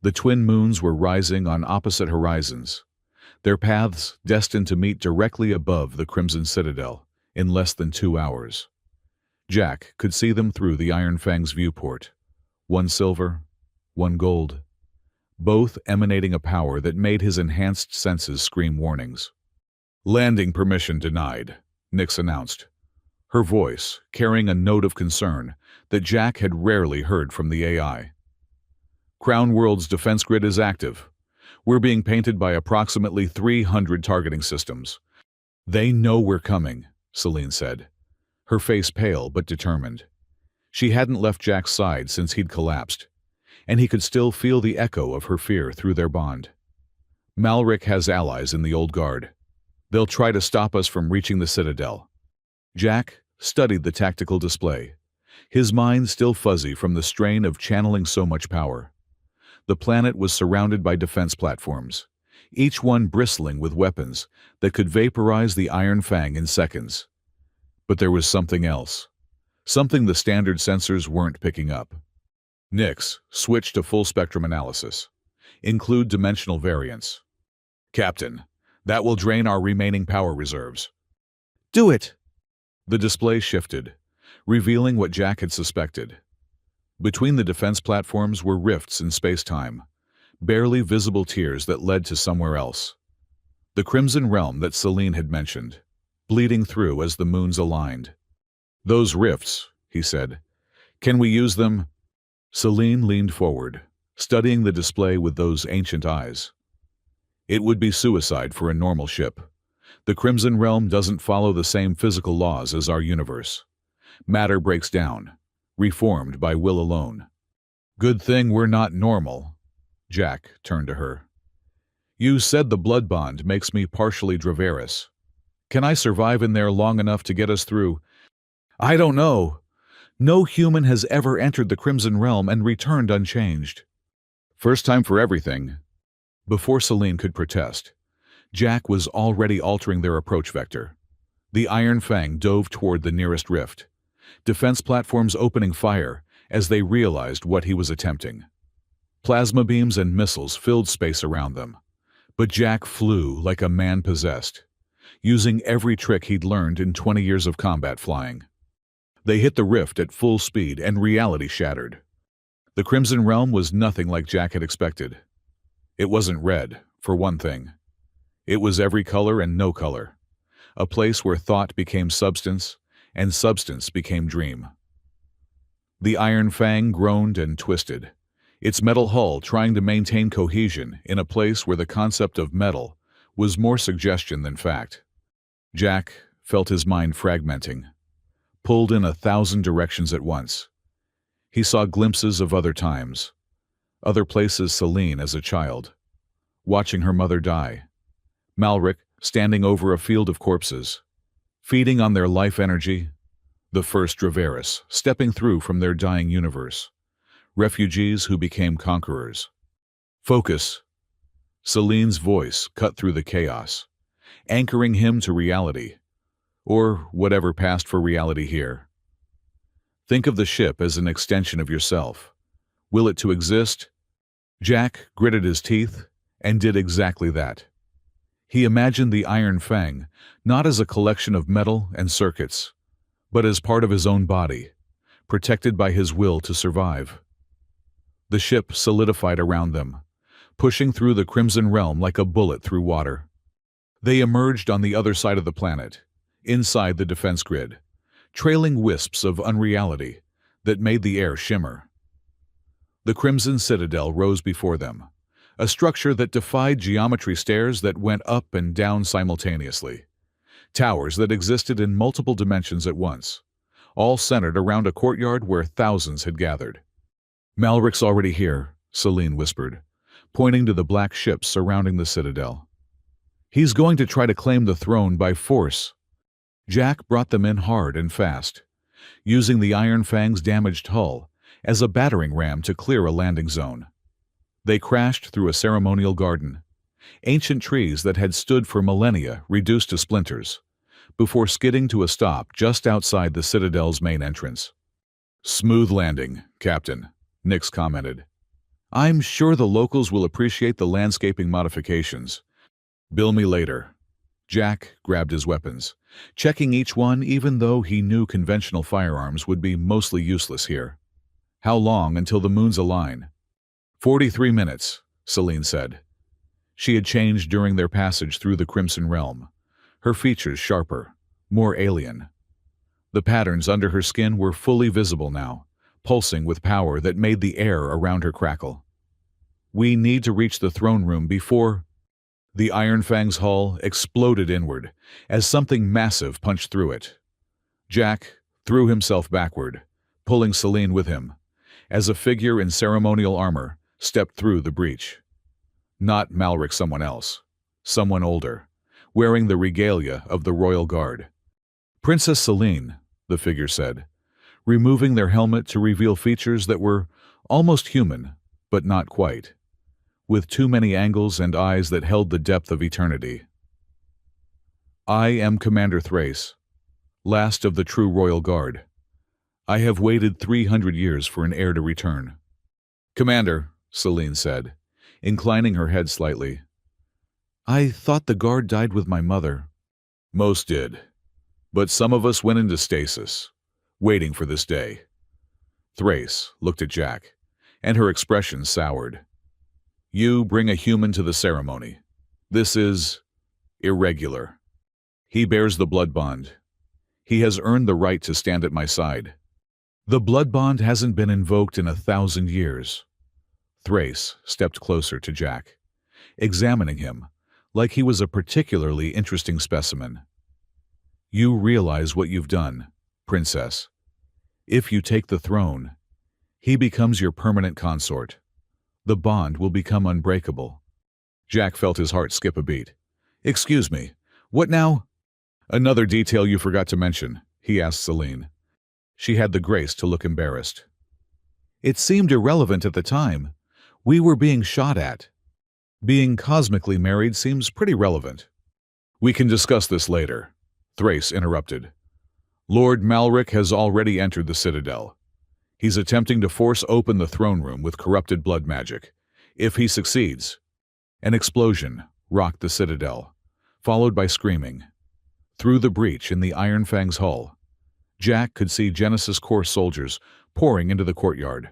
The twin moons were rising on opposite horizons, their paths destined to meet directly above the Crimson Citadel in less than 2 hours. Jack could see them through the Iron Fang's viewport, one silver, one gold, both emanating a power that made his enhanced senses scream warnings. "Landing permission denied," Nyx announced, her voice carrying a note of concern that Jack had rarely heard from the AI. "Crown World's defense grid is active. We're being painted by approximately 300 targeting systems. They know we're coming," Celine said, her face pale but determined. She hadn't left Jack's side since he'd collapsed, and he could still feel the echo of her fear through their bond. "Malric has allies in the Old Guard. They'll try to stop us from reaching the Citadel." Jack studied the tactical display, his mind still fuzzy from the strain of channeling so much power. The planet was surrounded by defense platforms, each one bristling with weapons that could vaporize the Iron Fang in seconds. But there was something else, something the standard sensors weren't picking up. Nyx switched to full-spectrum analysis. "Include dimensional variance." "Captain, that will drain our remaining power reserves." "Do it!" The display shifted, revealing what Jack had suspected. Between the defense platforms were rifts in space-time, barely visible tiers that led to somewhere else. The Crimson Realm that Celine had mentioned, bleeding through as the moons aligned. "Those rifts," he said. "Can we use them?" Celine leaned forward, studying the display with those ancient eyes. It would be suicide for a normal ship. The Crimson Realm doesn't follow the same physical laws as our universe. Matter breaks down, reformed by will alone. Good thing we're not normal. Jack turned to her. You said the blood bond makes me partially Draveris. Can I survive in there long enough to get us through? I don't know. No human has ever entered the Crimson Realm and returned unchanged. First time for everything. Before Celine could protest, Jack was already altering their approach vector. The Iron Fang dove toward the nearest rift, defense platforms opening fire as they realized what he was attempting. Plasma beams and missiles filled space around them, but Jack flew like a man possessed, using every trick he'd learned in 20 years of combat flying. They hit the rift at full speed and reality shattered. The Crimson Realm was nothing like Jack had expected. It wasn't red, for one thing. It was every color and no color. A place where thought became substance, and substance became dream. The Iron Fang groaned and twisted, its metal hull trying to maintain cohesion in a place where the concept of metal was more suggestion than fact. Jack felt his mind fragmenting, pulled in 1,000 directions at once. He saw glimpses of other times, other places Celine as a child, watching her mother die, Malric standing over a field of corpses, feeding on their life energy, the first Draveris stepping through from their dying universe, refugees who became conquerors. Focus. Celine's voice cut through the chaos, anchoring him to reality, or whatever passed for reality here. Think of the ship as an extension of yourself. Will it to exist? Jack gritted his teeth and did exactly that. He imagined the Iron Fang not as a collection of metal and circuits, but as part of his own body, protected by his will to survive. The ship solidified around them, pushing through the Crimson Realm like a bullet through water. They emerged on the other side of the planet, inside the defense grid, trailing wisps of unreality that made the air shimmer. The Crimson Citadel rose before them, a structure that defied geometry stairs that went up and down simultaneously, towers that existed in multiple dimensions at once, all centered around a courtyard where thousands had gathered. Malric's already here, Celine whispered, pointing to the black ships surrounding the Citadel. He's going to try to claim the throne by force. Jack brought them in hard and fast, using the Iron Fang's damaged hull as a battering ram to clear a landing zone. They crashed through a ceremonial garden, ancient trees that had stood for millennia reduced to splinters, before skidding to a stop just outside the Citadel's main entrance. Smooth landing, Captain, Nix commented. I'm sure the locals will appreciate the landscaping modifications. Bill me later. Jack grabbed his weapons, checking each one even though he knew conventional firearms would be mostly useless here. How long until the moons align? 43 minutes, Celine said. She had changed during their passage through the Crimson Realm, her features sharper, more alien. The patterns under her skin were fully visible now, pulsing with power that made the air around her crackle. We need to reach the throne room before... The Iron Fang's hull exploded inward as something massive punched through it. Jack threw himself backward, pulling Celine with him, as a figure in ceremonial armor stepped through the breach. Not Malric, someone else, someone older, wearing the regalia of the Royal Guard. Princess Celine, the figure said, removing their helmet to reveal features that were almost human, but not quite, with too many angles and eyes that held the depth of eternity. I am Commander Thrace, last of the true Royal Guard. I have waited 300 years for an heir to return. Commander, Celine said, inclining her head slightly. I thought the guard died with my mother. Most did, but some of us went into stasis, waiting for this day. Thrace looked at Jack, and her expression soured. You bring a human to the ceremony. This is irregular. He bears the blood bond. He has earned the right to stand at my side. The blood bond hasn't been invoked in 1,000 years. Thrace stepped closer to Jack, examining him like he was a particularly interesting specimen. You realize what you've done, Princess. If you take the throne, he becomes your permanent consort. The bond will become unbreakable. Jack felt his heart skip a beat. Excuse me, what now? Another detail you forgot to mention, he asked Celine. She had the grace to look embarrassed. It seemed irrelevant at the time. We were being shot at. Being cosmically married seems pretty relevant. We can discuss this later, Thrace interrupted. Lord Malric has already entered the Citadel. He's attempting to force open the throne room with corrupted blood magic. If he succeeds, an explosion rocked the Citadel, followed by screaming. Through the breach in the Iron Fang's hull, Jack could see Genesis Corps soldiers pouring into the courtyard,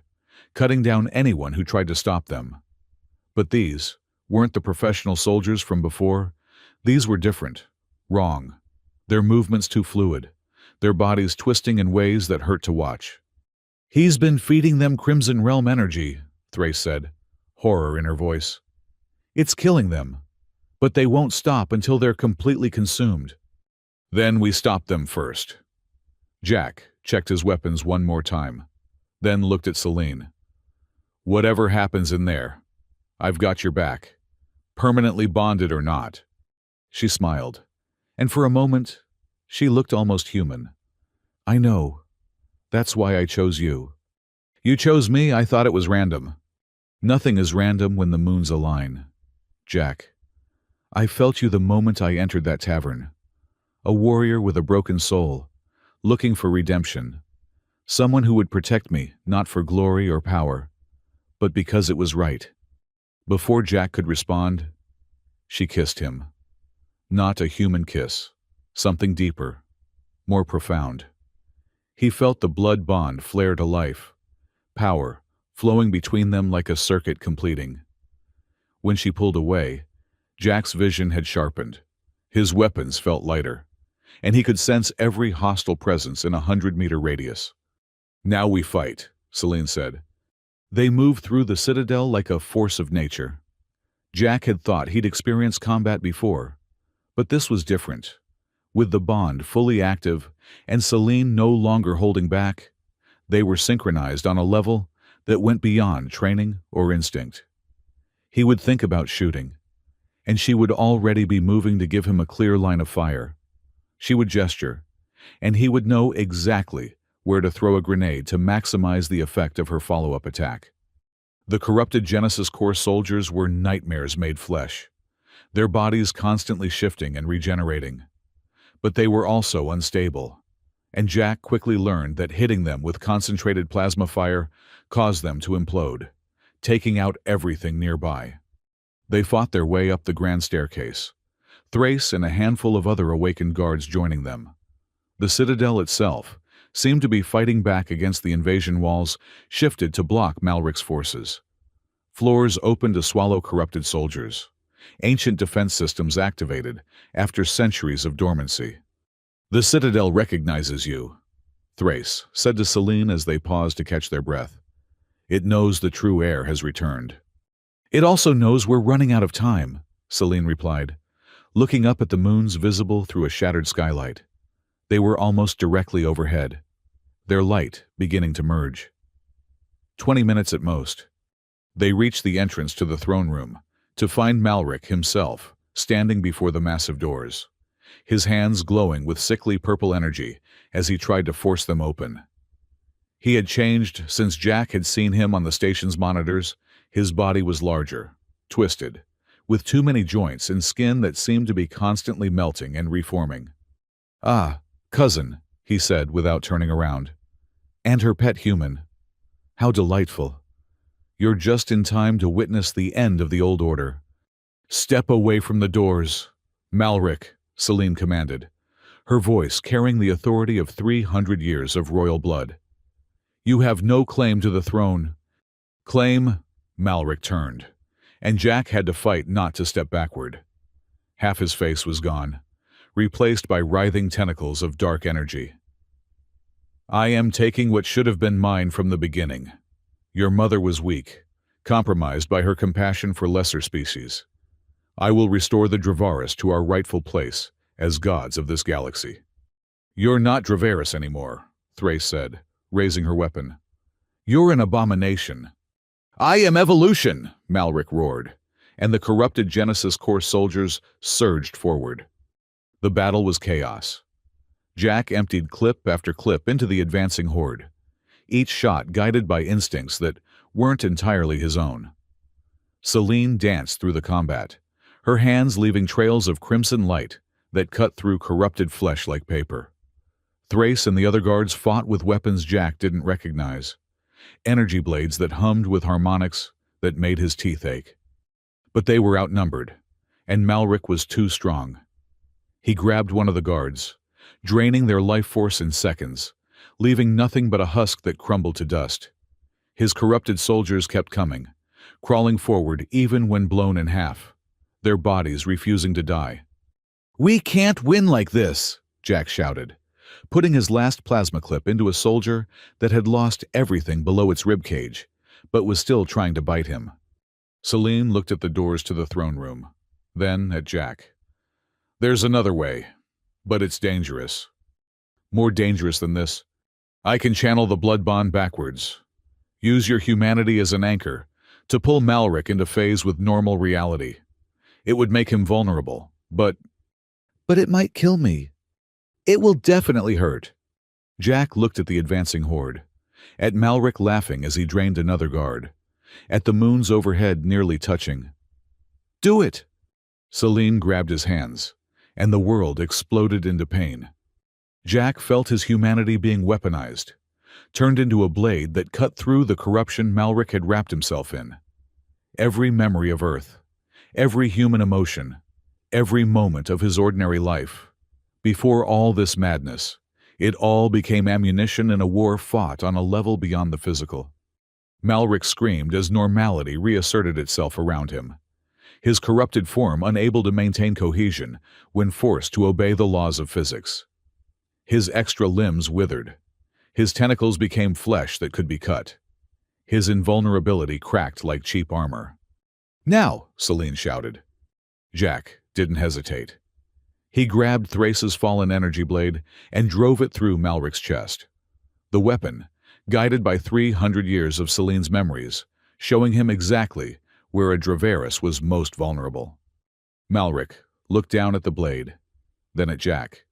cutting down anyone who tried to stop them. But these weren't the professional soldiers from before. These were different, wrong. Their movements too fluid, their bodies twisting in ways that hurt to watch. He's been feeding them Crimson Realm energy, Thrace said, horror in her voice. It's killing them, but they won't stop until they're completely consumed. Then we stop them first. Jack checked his weapons one more time, then looked at Celine. Whatever happens in there, I've got your back, permanently bonded or not. She smiled, and for a moment, she looked almost human. I know. That's why I chose you. You chose me, I thought it was random. Nothing is random when the moons align. Jack, I felt you the moment I entered that tavern. A warrior with a broken soul, looking for redemption. Someone who would protect me, not for glory or power, but because it was right. Before Jack could respond, she kissed him. Not a human kiss, something deeper, more profound. He felt the blood bond flare to life, power flowing between them like a circuit completing. When she pulled away, Jack's vision had sharpened. His weapons felt lighter, and he could sense every hostile presence in a 100-meter radius. Now we fight, Celine said. They moved through the Citadel like a force of nature. Jack had thought he'd experienced combat before, but this was different. With the bond fully active and Celine no longer holding back, they were synchronized on a level that went beyond training or instinct. He would think about shooting, and she would already be moving to give him a clear line of fire. She would gesture, and he would know exactly where to throw a grenade to maximize the effect of her follow-up attack. The corrupted Genesis Corps soldiers were nightmares made flesh, their bodies constantly shifting and regenerating. But they were also unstable, and Jack quickly learned that hitting them with concentrated plasma fire caused them to implode, taking out everything nearby. They fought their way up the grand staircase, Thrace and a handful of other awakened guards joining them. The Citadel itself seemed to be fighting back against the invasion walls shifted to block Malric's forces. Floors opened to swallow corrupted soldiers. Ancient defense systems activated after centuries of dormancy. The Citadel recognizes you, Thrace said to Celine as they paused to catch their breath. It knows the true heir has returned. It also knows we're running out of time, Celine replied, looking up at the moons visible through a shattered skylight. They were almost directly overhead, their light beginning to merge. 20 minutes at most. They reached the entrance to the throne room, to find Malric himself standing before the massive doors, his hands glowing with sickly purple energy as he tried to force them open. He had changed since Jack had seen him on the station's monitors. His body was larger, twisted, with too many joints and skin that seemed to be constantly melting and reforming. Ah, cousin, he said without turning around. And her pet human. How delightful. You're just in time to witness the end of the old order. Step away from the doors, Malric, Celine commanded, her voice carrying the authority of 300 years of royal blood. You have no claim to the throne. Claim? Malric turned, and Jack had to fight not to step backward. Half his face was gone, replaced by writhing tentacles of dark energy. I am taking what should have been mine from the beginning. Your mother was weak, compromised by her compassion for lesser species. I will restore the Dravaris to our rightful place as gods of this galaxy." "You're not Dravaris anymore," Thrace said, raising her weapon. "You're an abomination." "I am evolution!" Malric roared, and the corrupted Genesis Core soldiers surged forward. The battle was chaos. Jack emptied clip after clip into the advancing horde, each shot guided by instincts that weren't entirely his own. Celine danced through the combat, her hands leaving trails of crimson light that cut through corrupted flesh like paper. Thrace and the other guards fought with weapons Jack didn't recognize, energy blades that hummed with harmonics that made his teeth ache. But they were outnumbered, and Malric was too strong. He grabbed one of the guards, draining their life force in seconds, leaving nothing but a husk that crumbled to dust. His corrupted soldiers kept coming, crawling forward even when blown in half, their bodies refusing to die. "We can't win like this," Jack shouted, putting his last plasma clip into a soldier that had lost everything below its ribcage, but was still trying to bite him. Celine looked at the doors to the throne room, then at Jack. "There's another way, but it's dangerous. More dangerous than this. I can channel the blood bond backwards. Use your humanity as an anchor to pull Malric into phase with normal reality. It would make him vulnerable, but it might kill me. It will definitely hurt." Jack looked at the advancing horde, at Malric laughing as he drained another guard, at the moons overhead nearly touching. "Do it!" Celine grabbed his hands, and the world exploded into pain. Jack felt his humanity being weaponized, turned into a blade that cut through the corruption Malric had wrapped himself in. Every memory of Earth, every human emotion, every moment of his ordinary life. Before all this madness, it all became ammunition in a war fought on a level beyond the physical. Malric screamed as normality reasserted itself around him, his corrupted form unable to maintain cohesion when forced to obey the laws of physics. His extra limbs withered. His tentacles became flesh that could be cut. His invulnerability cracked like cheap armor. "Now!" Celine shouted. Jack didn't hesitate. He grabbed Thrace's fallen energy blade and drove it through Malric's chest. The weapon, guided by 300 years of Celine's memories, showing him exactly where a Dravaris was most vulnerable. Malric looked down at the blade, then at Jack,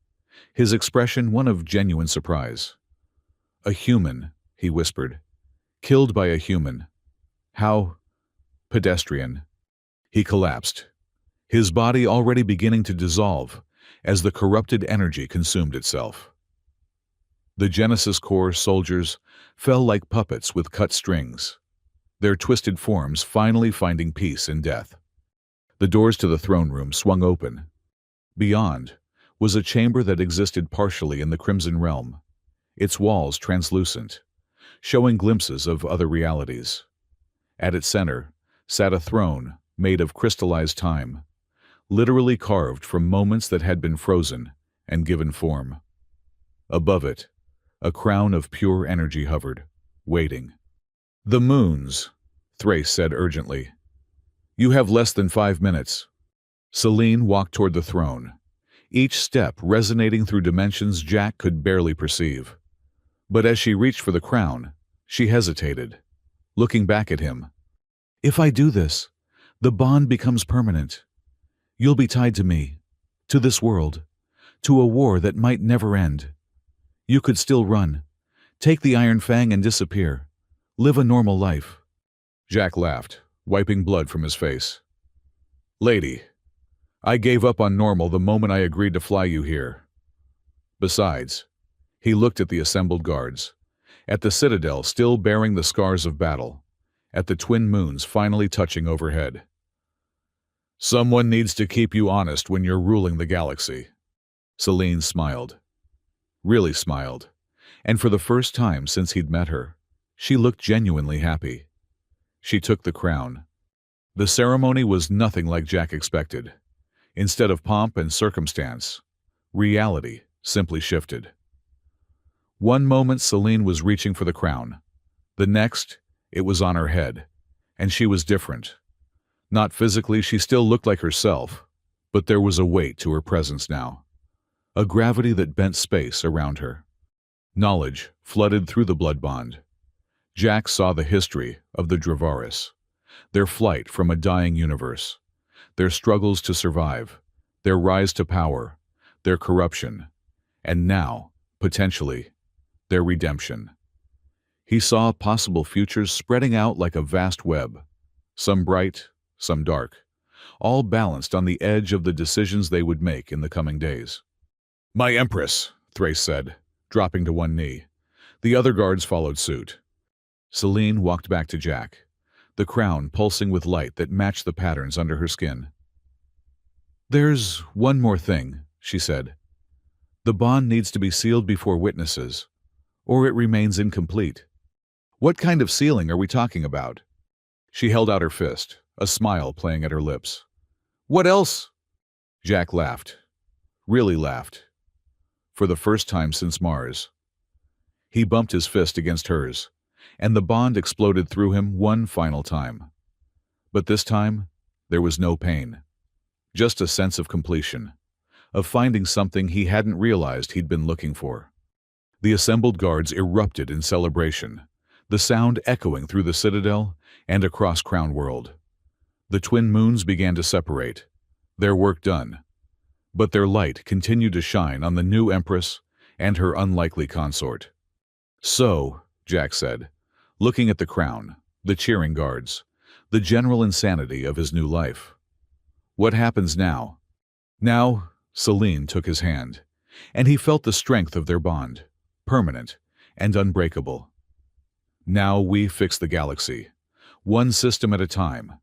his expression one of genuine surprise. "A human," he whispered. "Killed by a human. How pedestrian." He collapsed, his body already beginning to dissolve as the corrupted energy consumed itself. The Genesis Core soldiers fell like puppets with cut strings, their twisted forms finally finding peace in death. The doors to the throne room swung open. Beyond was a chamber that existed partially in the Crimson Realm, its walls translucent, showing glimpses of other realities. At its center sat a throne made of crystallized time, literally carved from moments that had been frozen and given form. Above it, a crown of pure energy hovered, waiting. "The moons," Thrace said urgently. "You have less than 5 minutes." Celine walked toward the throne, each step resonating through dimensions Jack could barely perceive. But as she reached for the crown, she hesitated, looking back at him. "If I do this, the bond becomes permanent. You'll be tied to me, to this world, to a war that might never end. You could still run, take the Iron Fang and disappear, live a normal life." Jack laughed, wiping blood from his face. "Lady, I gave up on normal the moment I agreed to fly you here. Besides," he looked at the assembled guards, at the citadel still bearing the scars of battle, at the twin moons finally touching overhead. "Someone needs to keep you honest when you're ruling the galaxy." Celine smiled. Really smiled, and for the first time since he'd met her, she looked genuinely happy. She took the crown. The ceremony was nothing like Jack expected. Instead of pomp and circumstance, reality simply shifted. One moment Celine was reaching for the crown. The next, it was on her head. And she was different. Not physically, she still looked like herself, but there was a weight to her presence now. A gravity that bent space around her. Knowledge flooded through the blood bond. Jack saw the history of the Dravaris, their flight from a dying universe, their struggles to survive, their rise to power, their corruption, and now, potentially, their redemption. He saw possible futures spreading out like a vast web, some bright, some dark, all balanced on the edge of the decisions they would make in the coming days. "My Empress," Thrace said, dropping to one knee. The other guards followed suit. Celine walked back to Jack, the crown pulsing with light that matched the patterns under her skin. "There's one more thing," she said. "The bond needs to be sealed before witnesses, or it remains incomplete." "What kind of sealing are we talking about?" She held out her fist, a smile playing at her lips. "What else?" Jack laughed. Really laughed. For the first time since Mars. He bumped his fist against hers, and the bond exploded through him one final time. But this time, there was no pain. Just a sense of completion, of finding something he hadn't realized he'd been looking for. The assembled guards erupted in celebration, the sound echoing through the citadel and across Crown World. The twin moons began to separate, their work done, but their light continued to shine on the new Empress and her unlikely consort. "So," Jack said, looking at the crown, the cheering guards, the general insanity of his new life. "What happens now?" Now, Celine took his hand, and he felt the strength of their bond, permanent and unbreakable. "Now we fix the galaxy, one system at a time,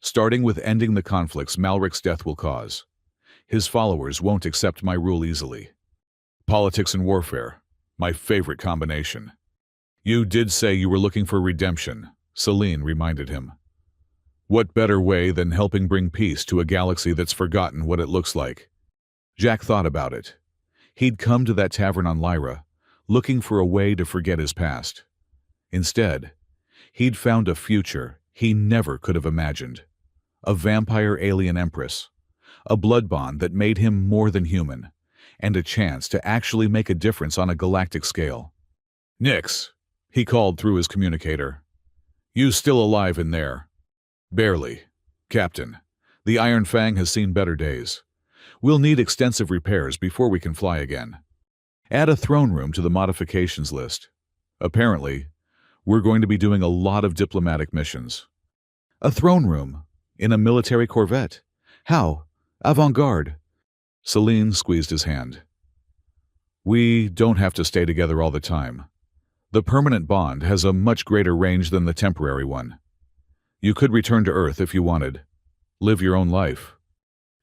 starting with ending the conflicts Malric's death will cause. His followers won't accept my rule easily. Politics and warfare, my favorite combination." "You did say you were looking for redemption," Celine reminded him. "What better way than helping bring peace to a galaxy that's forgotten what it looks like?" Jack thought about it. He'd come to that tavern on Lyra, looking for a way to forget his past. Instead, he'd found a future he never could have imagined. A vampire alien Empress, a blood bond that made him more than human, and a chance to actually make a difference on a galactic scale. "Nix," he called through his communicator. "You still alive in there?" "Barely. Captain, the Iron Fang has seen better days. We'll need extensive repairs before we can fly again. Add a throne room to the modifications list. Apparently, we're going to be doing a lot of diplomatic missions." "A throne room? In a military corvette? How? Avant-garde." Celine squeezed his hand. "We don't have to stay together all the time. The permanent bond has a much greater range than the temporary one. You could return to Earth if you wanted. Live your own life."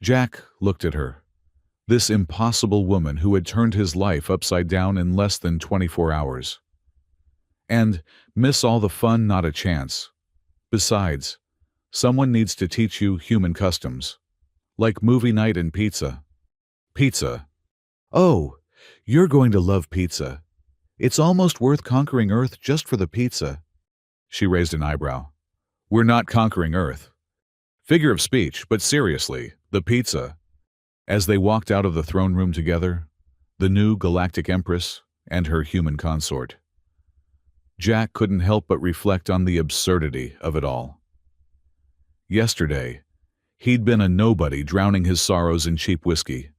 Jack looked at her. This impossible woman who had turned his life upside down in less than 24 hours. And miss all the fun, not a chance. Besides, someone needs to teach you human customs. Like movie night and pizza. Pizza. "Oh, you're going to love pizza. It's almost worth conquering Earth just for the pizza." She raised an eyebrow. "We're not conquering Earth." Figure of speech, but seriously, the pizza. As they walked out of the throne room together, the new Galactic Empress and her human consort, Jack couldn't help but reflect on the absurdity of it all. Yesterday, he'd been a nobody drowning his sorrows in cheap whiskey.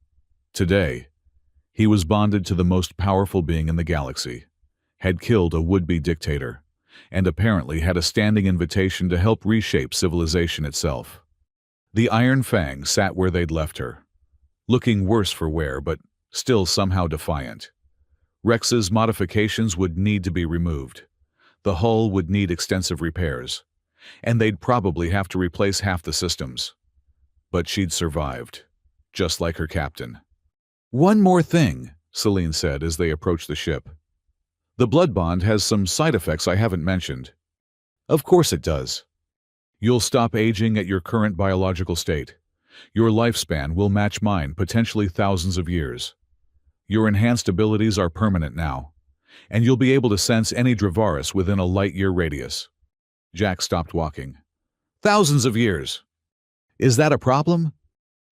Today, he was bonded to the most powerful being in the galaxy, had killed a would-be dictator, and apparently had a standing invitation to help reshape civilization itself. The Iron Fang sat where they'd left her, looking worse for wear but still somehow defiant. Rex's modifications would need to be removed. The hull would need extensive repairs, and they'd probably have to replace half the systems. But she'd survived, just like her captain. "One more thing," Celine said as they approached the ship. "The blood bond has some side effects I haven't mentioned." "Of course it does. You'll stop aging at your current biological state. Your lifespan will match mine, potentially thousands of years. Your enhanced abilities are permanent now, and you'll be able to sense any Dravaris within a light-year radius." Jack stopped walking. "Thousands of years! Is that a problem?"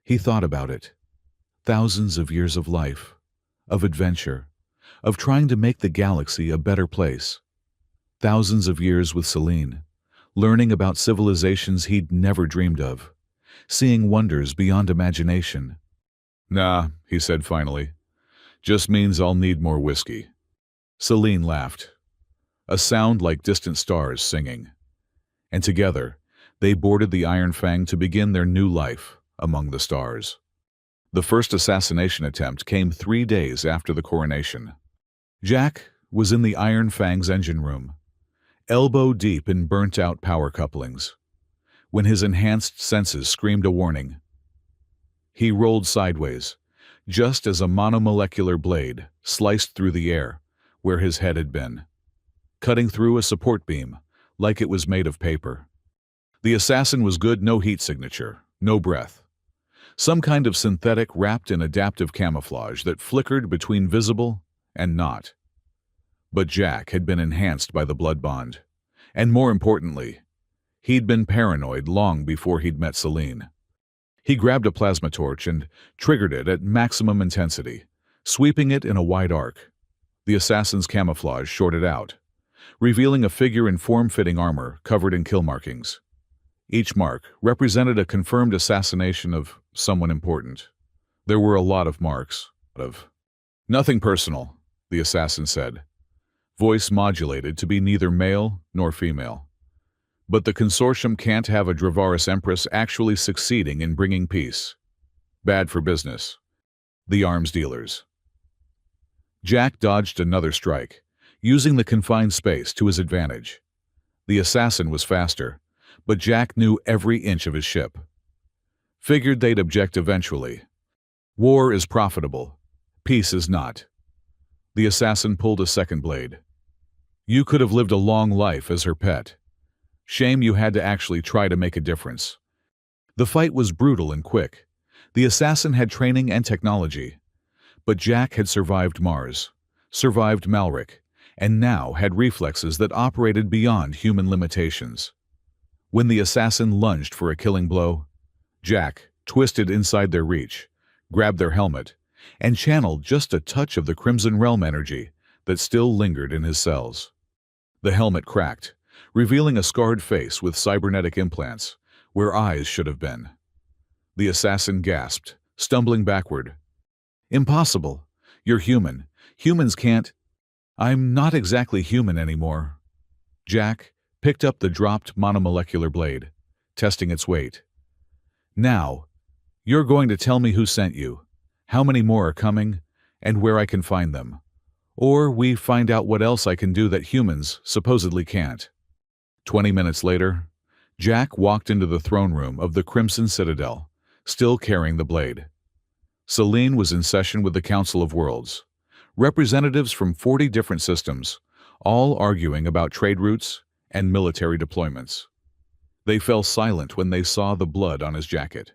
He thought about it. Thousands of years of life, of adventure, of trying to make the galaxy a better place. Thousands of years with Celine, learning about civilizations he'd never dreamed of, seeing wonders beyond imagination. "Nah," he said finally. "Just means I'll need more whiskey." Celine laughed, a sound like distant stars singing. And together, they boarded the Iron Fang to begin their new life among the stars. The first assassination attempt came 3 days after the coronation. Jack was in the Iron Fang's engine room, elbow deep in burnt-out power couplings, when his enhanced senses screamed a warning. He rolled sideways, just as a monomolecular blade sliced through the air where his head had been, cutting through a support beam like it was made of paper. The assassin was good, no heat signature, no breath. Some kind of synthetic wrapped in adaptive camouflage that flickered between visible and not. But Jack had been enhanced by the blood bond. And more importantly, he'd been paranoid long before he'd met Celine. He grabbed a plasma torch and triggered it at maximum intensity, sweeping it in a wide arc. The assassin's camouflage shorted out, revealing a figure in form-fitting armor covered in kill markings. Each mark represented a confirmed assassination of someone important. There were a lot of marks. "Nothing personal," the assassin said, voice modulated to be neither male nor female. "But the consortium can't have a Dravaris Empress actually succeeding in bringing peace. Bad for business. The arms dealers." Jack dodged another strike, using the confined space to his advantage. The assassin was faster, but Jack knew every inch of his ship. Figured they'd object eventually. War is profitable. Peace is not. The assassin pulled a second blade. "You could have lived a long life as her pet. Shame you had to actually try to make a difference." The fight was brutal and quick. The assassin had training and technology. But Jack had survived Mars, survived Malric, and now had reflexes that operated beyond human limitations. When the assassin lunged for a killing blow, Jack twisted inside their reach, grabbed their helmet, and channeled just a touch of the Crimson Realm energy that still lingered in his cells. The helmet cracked, revealing a scarred face with cybernetic implants, where eyes should have been. The assassin gasped, stumbling backward. "Impossible. You're human. Humans can't—" "I'm not exactly human anymore." Jack picked up the dropped monomolecular blade, testing its weight. "Now, you're going to tell me who sent you, how many more are coming, and where I can find them. Or we find out what else I can do that humans supposedly can't." 20 minutes later, Jack walked into the throne room of the Crimson Citadel, still carrying the blade. Celine was in session with the Council of Worlds, representatives from 40 different systems, all arguing about trade routes and military deployments. They fell silent when they saw the blood on his jacket.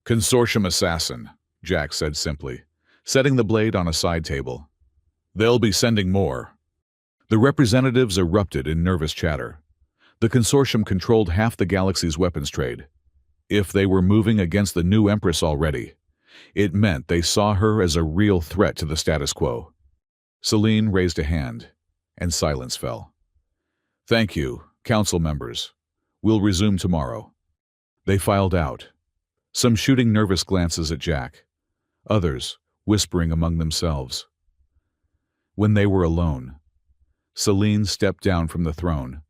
"Consortium assassin," Jack said simply, setting the blade on a side table. "They'll be sending more." The representatives erupted in nervous chatter. The consortium controlled half the galaxy's weapons trade. If they were moving against the new Empress already, it meant they saw her as a real threat to the status quo. Celine raised a hand, and silence fell. "Thank you, council members. We'll resume tomorrow." They filed out, some shooting nervous glances at Jack, others whispering among themselves. When they were alone, Celine stepped down from the throne,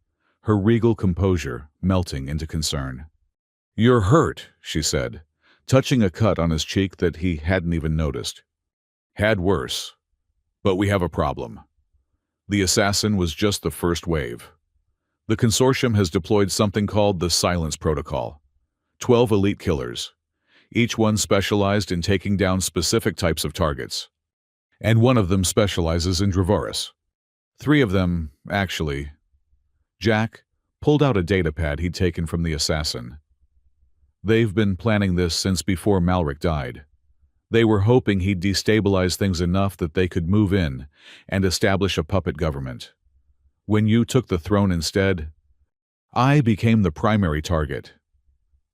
her regal composure melting into concern. "You're hurt," she said, touching a cut on his cheek that he hadn't even noticed. "Had worse. But we have a problem. The assassin was just the first wave. The consortium has deployed something called the Silence Protocol. 12 elite killers, each one specialized in taking down specific types of targets. And one of them specializes in Dravaris. 3 of them, actually." Jack pulled out a datapad he'd taken from the assassin. "They've been planning this since before Malric died. They were hoping he'd destabilize things enough that they could move in and establish a puppet government. When you took the throne instead, I became the primary target.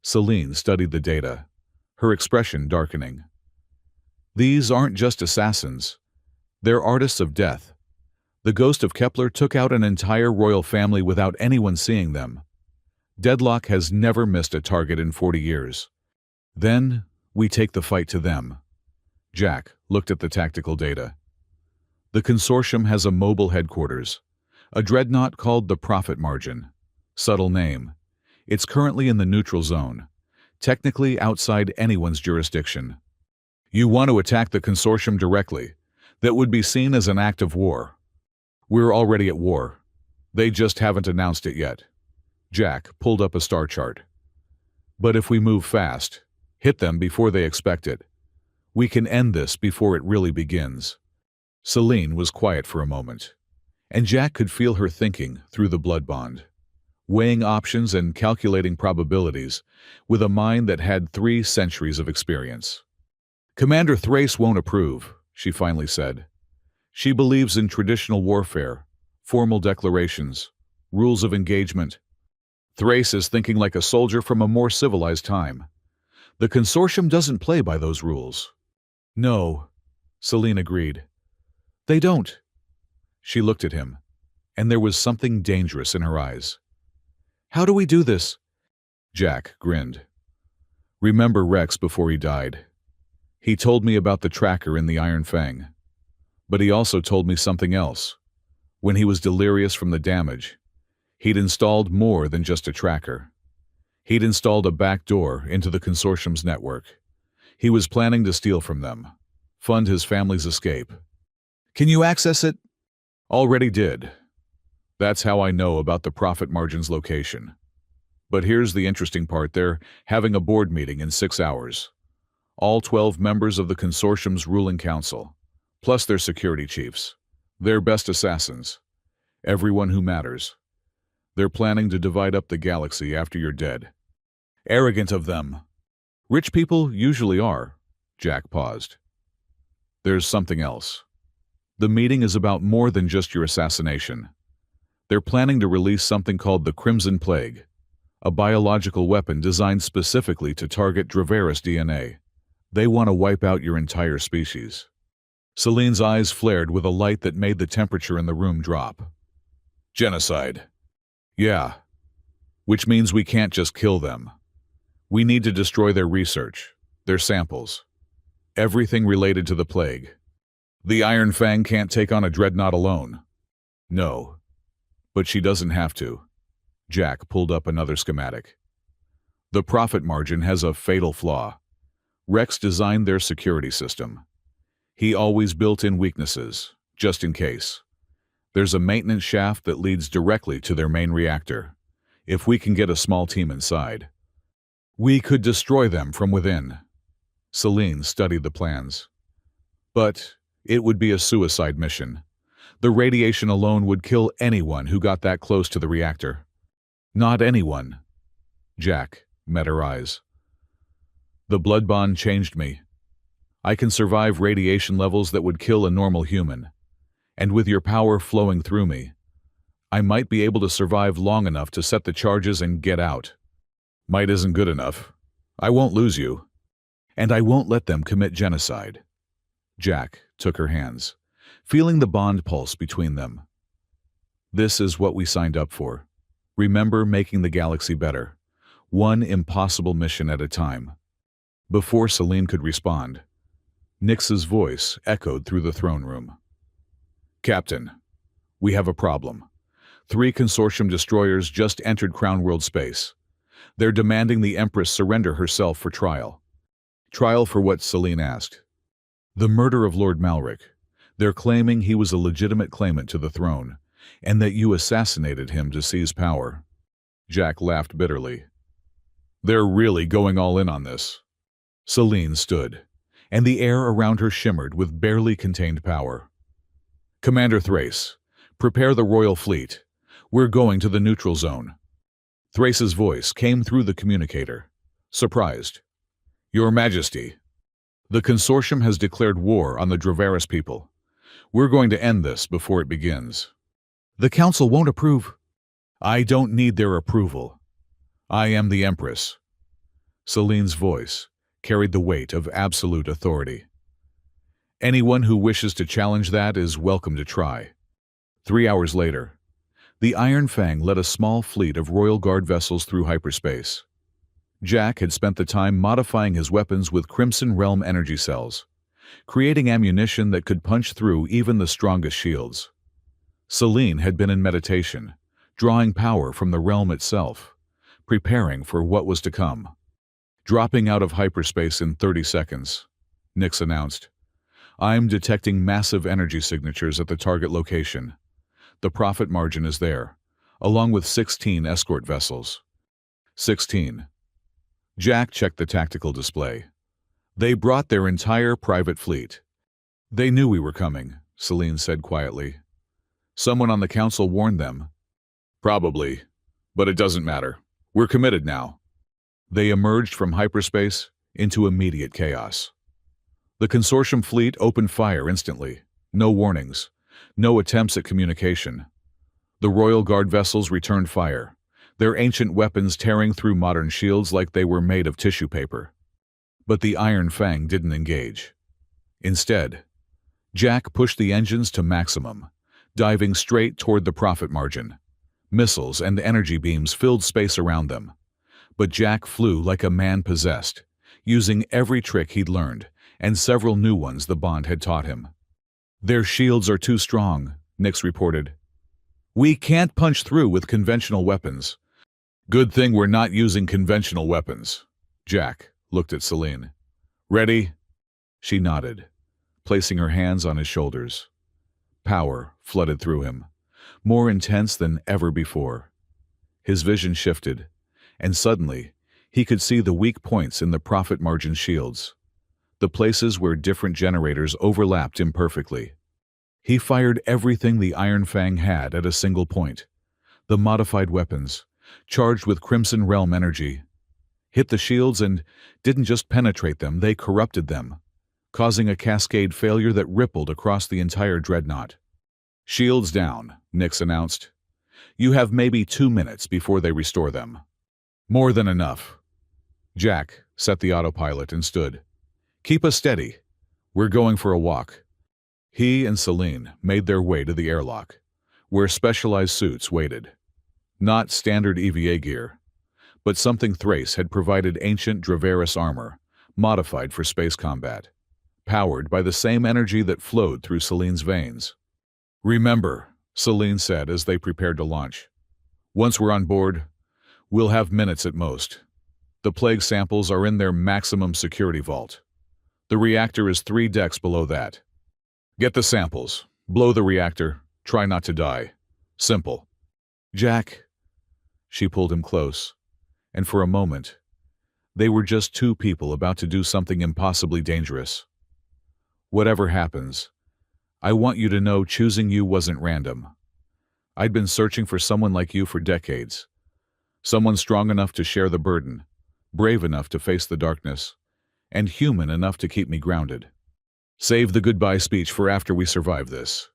Celine studied the data, her expression darkening. These aren't just assassins. They're artists of death. The ghost of Kepler took out an entire royal family without anyone seeing them. Deadlock has never missed a target in 40 years. Then, we take the fight to them. Jack looked at the tactical data. The consortium has a mobile headquarters, a dreadnought called the Profit Margin. Subtle name. It's currently in the neutral zone, technically outside anyone's jurisdiction. You want to attack the consortium directly. That would be seen as an act of war. We're already at war. They just haven't announced it yet. Jack pulled up a star chart. But if we move fast, hit them before they expect it, we can end this before it really begins. Celine was quiet for a moment, and Jack could feel her thinking through the blood bond, weighing options and calculating probabilities with a mind that had 3 centuries of experience. Commander Thrace won't approve, she finally said. She believes in traditional warfare, formal declarations, rules of engagement. Thrace is thinking like a soldier from a more civilized time. The consortium doesn't play by those rules. No, Celine agreed. They don't. She looked at him, and there was something dangerous in her eyes. How do we do this? Jack grinned. Remember Rex before he died. He told me about the tracker in the Iron Fang. But he also told me something else. When he was delirious from the damage, he'd installed more than just a tracker. He'd installed a back door into the consortium's network. He was planning to steal from them, fund his family's escape. Can you access it? Already did. That's how I know about the profit margin's location. But here's the interesting part. They're having a board meeting in 6 hours. All 12 members of the consortium's ruling council, plus their security chiefs, their best assassins, everyone who matters. They're planning to divide up the galaxy after you're dead. Arrogant of them. Rich people usually are. Jack paused. There's something else. The meeting is about more than just your assassination. They're planning to release something called the Crimson Plague, a biological weapon designed specifically to target Draveris DNA. They want to wipe out your entire species. Celine's eyes flared with a light that made the temperature in the room drop. Genocide. Yeah. Which means we can't just kill them. We need to destroy their research, their samples, everything related to the plague. The Iron Fang can't take on a dreadnought alone. No. But she doesn't have to. Jack pulled up another schematic. The profit margin has a fatal flaw. Rex designed their security system. He always built in weaknesses, just in case. There's a maintenance shaft that leads directly to their main reactor. If we can get a small team inside, we could destroy them from within. Celine studied the plans. But it would be a suicide mission. The radiation alone would kill anyone who got that close to the reactor. Not anyone. Jack met her eyes. The blood bond changed me. I can survive radiation levels that would kill a normal human. And with your power flowing through me, I might be able to survive long enough to set the charges and get out. Might isn't good enough. I won't lose you. And I won't let them commit genocide. Jack took her hands, feeling the bond pulse between them. This is what we signed up for. Remember making the galaxy better, one impossible mission at a time. Before Celine could respond, Nix's voice echoed through the throne room. Captain, we have a problem. 3 consortium destroyers just entered Crown World space. They're demanding the Empress surrender herself for trial. Trial for what? Celine asked. The murder of Lord Malric. They're claiming he was a legitimate claimant to the throne, and that you assassinated him to seize power. Jack laughed bitterly. They're really going all in on this. Celine stood, and the air around her shimmered with barely contained power. Commander Thrace, prepare the royal fleet. We're going to the neutral zone. Thrace's voice came through the communicator, surprised. Your Majesty. The consortium has declared war on the Draveris people. We're going to end this before it begins. The council won't approve. I don't need their approval. I am the Empress. Celine's voice carried the weight of absolute authority. Anyone who wishes to challenge that is welcome to try. 3 hours later, the Iron Fang led a small fleet of Royal Guard vessels through hyperspace. Jack had spent the time modifying his weapons with Crimson Realm energy cells, creating ammunition that could punch through even the strongest shields. Celine had been in meditation, drawing power from the realm itself, preparing for what was to come. Dropping out of hyperspace in 30 seconds, Nyx announced, "I'm detecting massive energy signatures at the target location. The profit margin is there, along with 16 escort vessels." 16. Jack checked the tactical display. They brought their entire private fleet. "They knew we were coming," Celine said quietly. "Someone on the council warned them." "Probably, but it doesn't matter. We're committed now." They emerged from hyperspace into immediate chaos. The consortium fleet opened fire instantly. No warnings. No attempts at communication. The Royal Guard vessels returned fire, their ancient weapons tearing through modern shields like they were made of tissue paper. But the Iron Fang didn't engage. Instead, Jack pushed the engines to maximum, diving straight toward the profit margin. Missiles and energy beams filled space around them. But Jack flew like a man possessed, using every trick he'd learned and several new ones the Bond had taught him. "Their shields are too strong," Nyx reported. "We can't punch through with conventional weapons." "Good thing we're not using conventional weapons." Jack looked at Celine. "Ready?" She nodded, placing her hands on his shoulders. Power flooded through him, more intense than ever before. His vision shifted, and suddenly he could see the weak points in the profit margin shields, the places where different generators overlapped imperfectly. He fired everything the Iron Fang had at a single point. The modified weapons, charged with Crimson Realm energy, hit the shields and didn't just penetrate them, they corrupted them, causing a cascade failure that rippled across the entire dreadnought. "Shields down," Nyx announced. "You have maybe 2 minutes before they restore them." "More than enough." Jack set the autopilot and stood. "Keep us steady. We're going for a walk." He and Celine made their way to the airlock, where specialized suits waited. Not standard EVA gear, but something Thrace had provided: ancient Draveris armor, modified for space combat, powered by the same energy that flowed through Celine's veins. "Remember," Celine said as they prepared to launch, "once we're on board, we'll have minutes at most. The plague samples are in their maximum security vault. The reactor is 3 decks below that. Get the samples, blow the reactor, try not to die. Simple." "Jack," she pulled him close, and for a moment, they were just 2 people about to do something impossibly dangerous. "Whatever happens, I want you to know choosing you wasn't random. I'd been searching for someone like you for decades. Someone strong enough to share the burden, brave enough to face the darkness, and human enough to keep me grounded. Save the goodbye speech for after we survive this."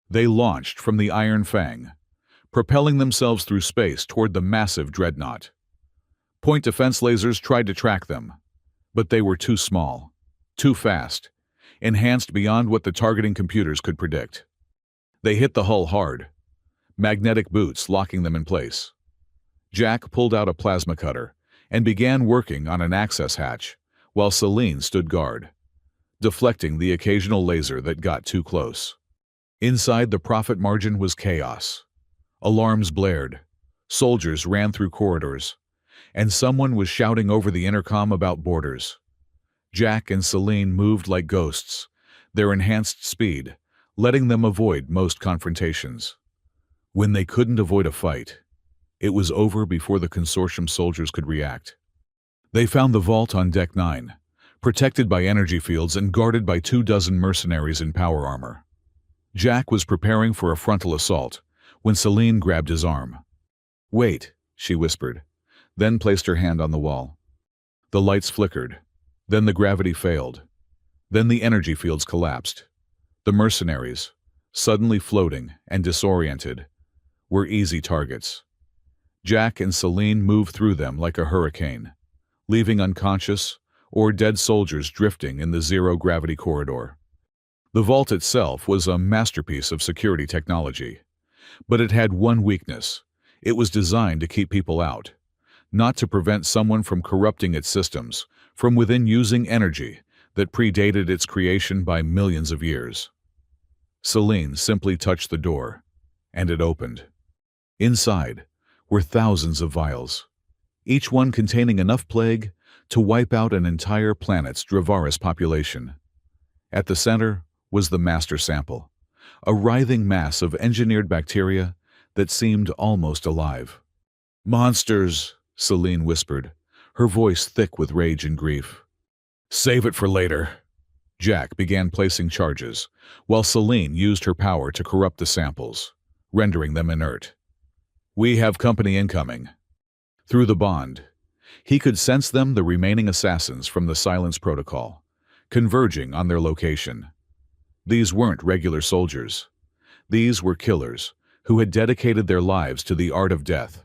They launched from the Iron Fang, propelling themselves through space toward the massive dreadnought. Point defense lasers tried to track them, but they were too small, too fast, enhanced beyond what the targeting computers could predict. They hit the hull hard, magnetic boots locking them in place. Jack pulled out a plasma cutter and began working on an access hatch, while Celine stood guard, deflecting the occasional laser that got too close. Inside the profit margin was chaos. Alarms blared, soldiers ran through corridors, and someone was shouting over the intercom about borders. Jack and Celine moved like ghosts, their enhanced speed letting them avoid most confrontations. When they couldn't avoid a fight, it was over before the consortium soldiers could react. They found the vault on Deck 9, protected by energy fields and guarded by 24 mercenaries in power armor. Jack was preparing for a frontal assault when Celine grabbed his arm. "Wait," she whispered, then placed her hand on the wall. The lights flickered, then the gravity failed, Then the energy fields collapsed. The mercenaries, suddenly floating and disoriented, were easy targets. Jack and Celine moved through them like a hurricane, leaving unconscious or dead soldiers drifting in the zero-gravity corridor. The vault itself was a masterpiece of security technology, but it had one weakness. It was designed to keep people out, not to prevent someone from corrupting its systems from within using energy that predated its creation by millions of years. Celine simply touched the door, and it opened. Inside were thousands of vials, each one containing enough plague to wipe out an entire planet's Dravaris population. At the center was the master sample, a writhing mass of engineered bacteria that seemed almost alive. "Monsters," Celine whispered, her voice thick with rage and grief. "Save it for later." Jack began placing charges, while Celine used her power to corrupt the samples, rendering them inert. "We have company incoming." Through the bond, he could sense them, the remaining assassins from the Silence Protocol, converging on their location. These weren't regular soldiers. These were killers who had dedicated their lives to the art of death.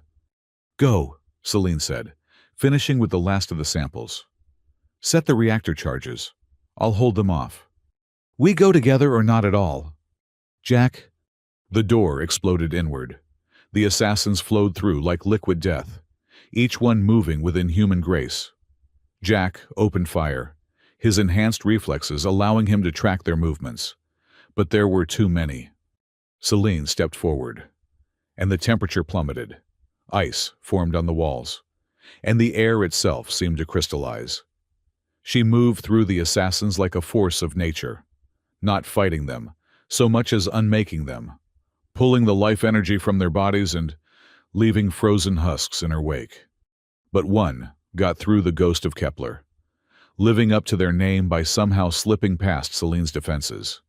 "Go," Celine said, finishing with the last of the samples. "Set the reactor charges. I'll hold them off. We go together or not at all." "Jack." The door exploded inward. The assassins flowed through like liquid death, each one moving with inhuman grace. Jack opened fire, his enhanced reflexes allowing him to track their movements. But there were too many. Celine stepped forward, and the temperature plummeted. Ice formed on the walls, and the air itself seemed to crystallize. She moved through the assassins like a force of nature, not fighting them, so much as unmaking them, pulling the life energy from their bodies and leaving frozen husks in her wake. But one got through, the ghost of Kepler, living up to their name by somehow slipping past Celine's defenses.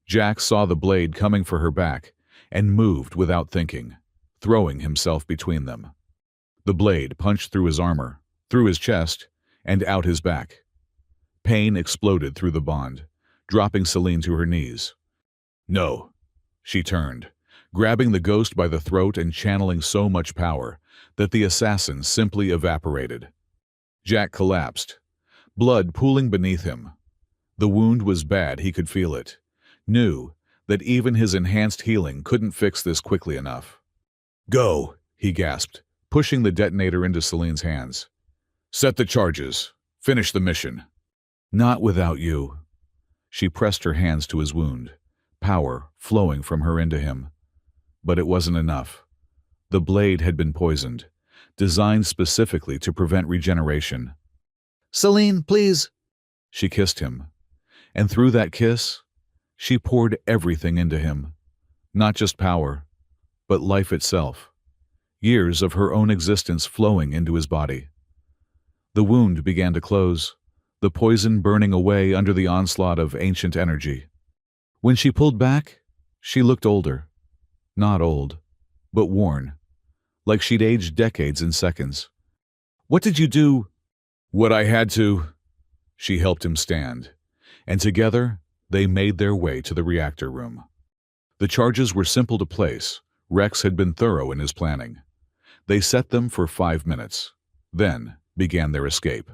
Jack saw the blade coming for her back and moved without thinking, throwing himself between them. The blade punched through his armor, through his chest, and out his back. Pain exploded through the bond, dropping Celine to her knees. "No." She turned, grabbing the ghost by the throat and channeling so much power that the assassin simply evaporated. Jack collapsed, blood pooling beneath him. The wound was bad, he could feel it, knew that even his enhanced healing couldn't fix this quickly enough. "Go," he gasped, pushing the detonator into Celine's hands. "Set the charges. Finish the mission." "Not without you." She pressed her hands to his wound, power flowing from her into him. But it wasn't enough. The blade had been poisoned, designed specifically to prevent regeneration. "Celine, please." She kissed him, and through that kiss, she poured everything into him. Not just power, but life itself. Years of her own existence flowing into his body. The wound began to close, the poison burning away under the onslaught of ancient energy. When she pulled back, she looked older. Not old, but worn, like she'd aged decades in seconds. "What did you do?" "What I had to." She helped him stand, and together they made their way to the reactor room. The charges were simple to place. Rex had been thorough in his planning. They set them for 5 minutes, then began their escape.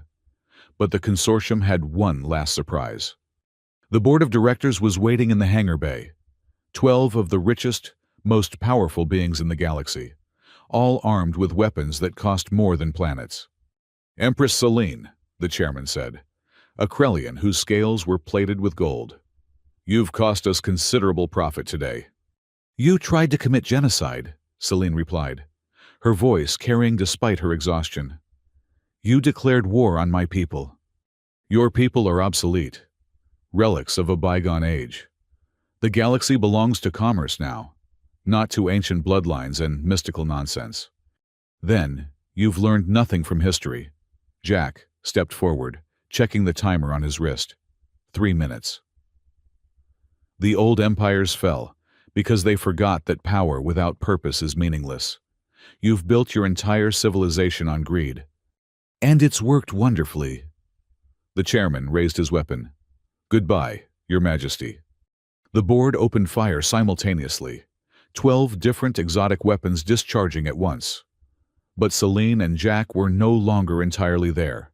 But the consortium had one last surprise. The board of directors was waiting in the hangar bay. 12 of the richest, most powerful beings in the galaxy, all armed with weapons that cost more than planets. "Empress Celine," the chairman said, a Krellian whose scales were plated with gold. "You've cost us considerable profit today." "You tried to commit genocide," Celine replied, her voice carrying despite her exhaustion. "You declared war on my people." "Your people are obsolete, relics of a bygone age. The galaxy belongs to commerce now, not to ancient bloodlines and mystical nonsense." "Then you've learned nothing from history." Jack stepped forward, checking the timer on his wrist. 3 minutes. The old empires fell because they forgot that power without purpose is meaningless. You've built your entire civilization on greed. And it's worked wonderfully. The chairman raised his weapon. Goodbye, Your Majesty. The board opened fire simultaneously, 12 different exotic weapons discharging at once. But Celine and Jack were no longer entirely there.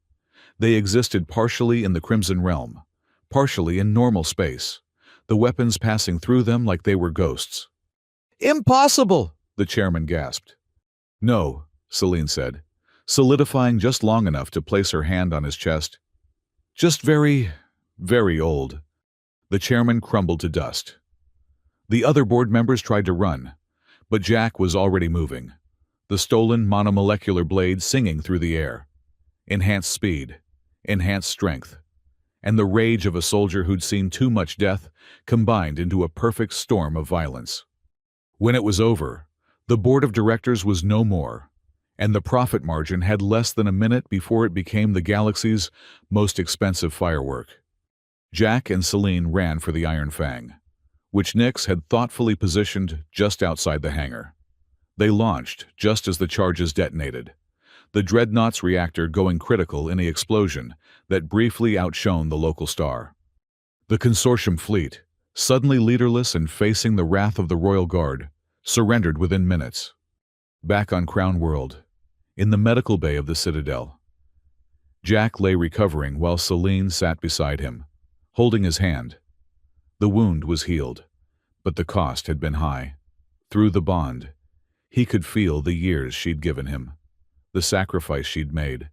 They existed partially in the Crimson Realm, partially in normal space, the weapons passing through them like they were ghosts. Impossible! The chairman gasped. No, Celine said, solidifying just long enough to place her hand on his chest. Just very, very old. The chairman crumbled to dust. The other board members tried to run, but Jack was already moving, the stolen monomolecular blade singing through the air. Enhanced speed, enhanced strength, and the rage of a soldier who'd seen too much death combined into a perfect storm of violence. When it was over, the board of directors was no more, and the profit margin had less than a minute before it became the galaxy's most expensive firework. Jack and Celine ran for the Iron Fang, which Nyx had thoughtfully positioned just outside the hangar. They launched just as the charges detonated, the Dreadnought's reactor going critical in the explosion that briefly outshone the local star. The consortium fleet, suddenly leaderless and facing the wrath of the Royal Guard, surrendered within minutes. Back on Crown World, in the medical bay of the Citadel, Jack lay recovering while Celine sat beside him, holding his hand. The wound was healed, but the cost had been high. Through the bond, he could feel the years she'd given him, the sacrifice she'd made.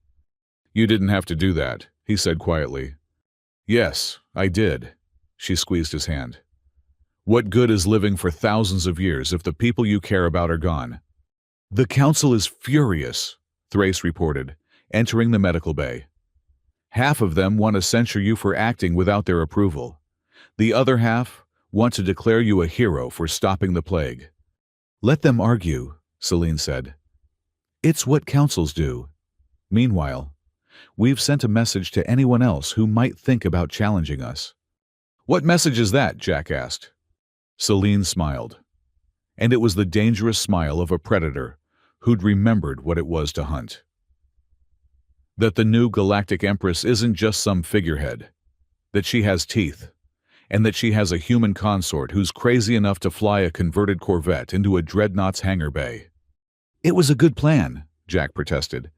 "You didn't have to do that," he said quietly. "Yes, I did." She squeezed his hand. "What good is living for thousands of years if the people you care about are gone?" "The Council is furious," Thrace reported, entering the medical bay. "Half of them want to censure you for acting without their approval. The other half want to declare you a hero for stopping the plague." "Let them argue," Celine said. "It's what councils do. Meanwhile, we've sent a message to anyone else who might think about challenging us." "What message is that?" Jack asked. Celine smiled, and it was the dangerous smile of a predator who'd remembered what it was to hunt. That the new Galactic Empress isn't just some figurehead, that she has teeth, and that she has a human consort who's crazy enough to fly a converted Corvette into a Dreadnought's hangar bay. "It was a good plan," Jack protested.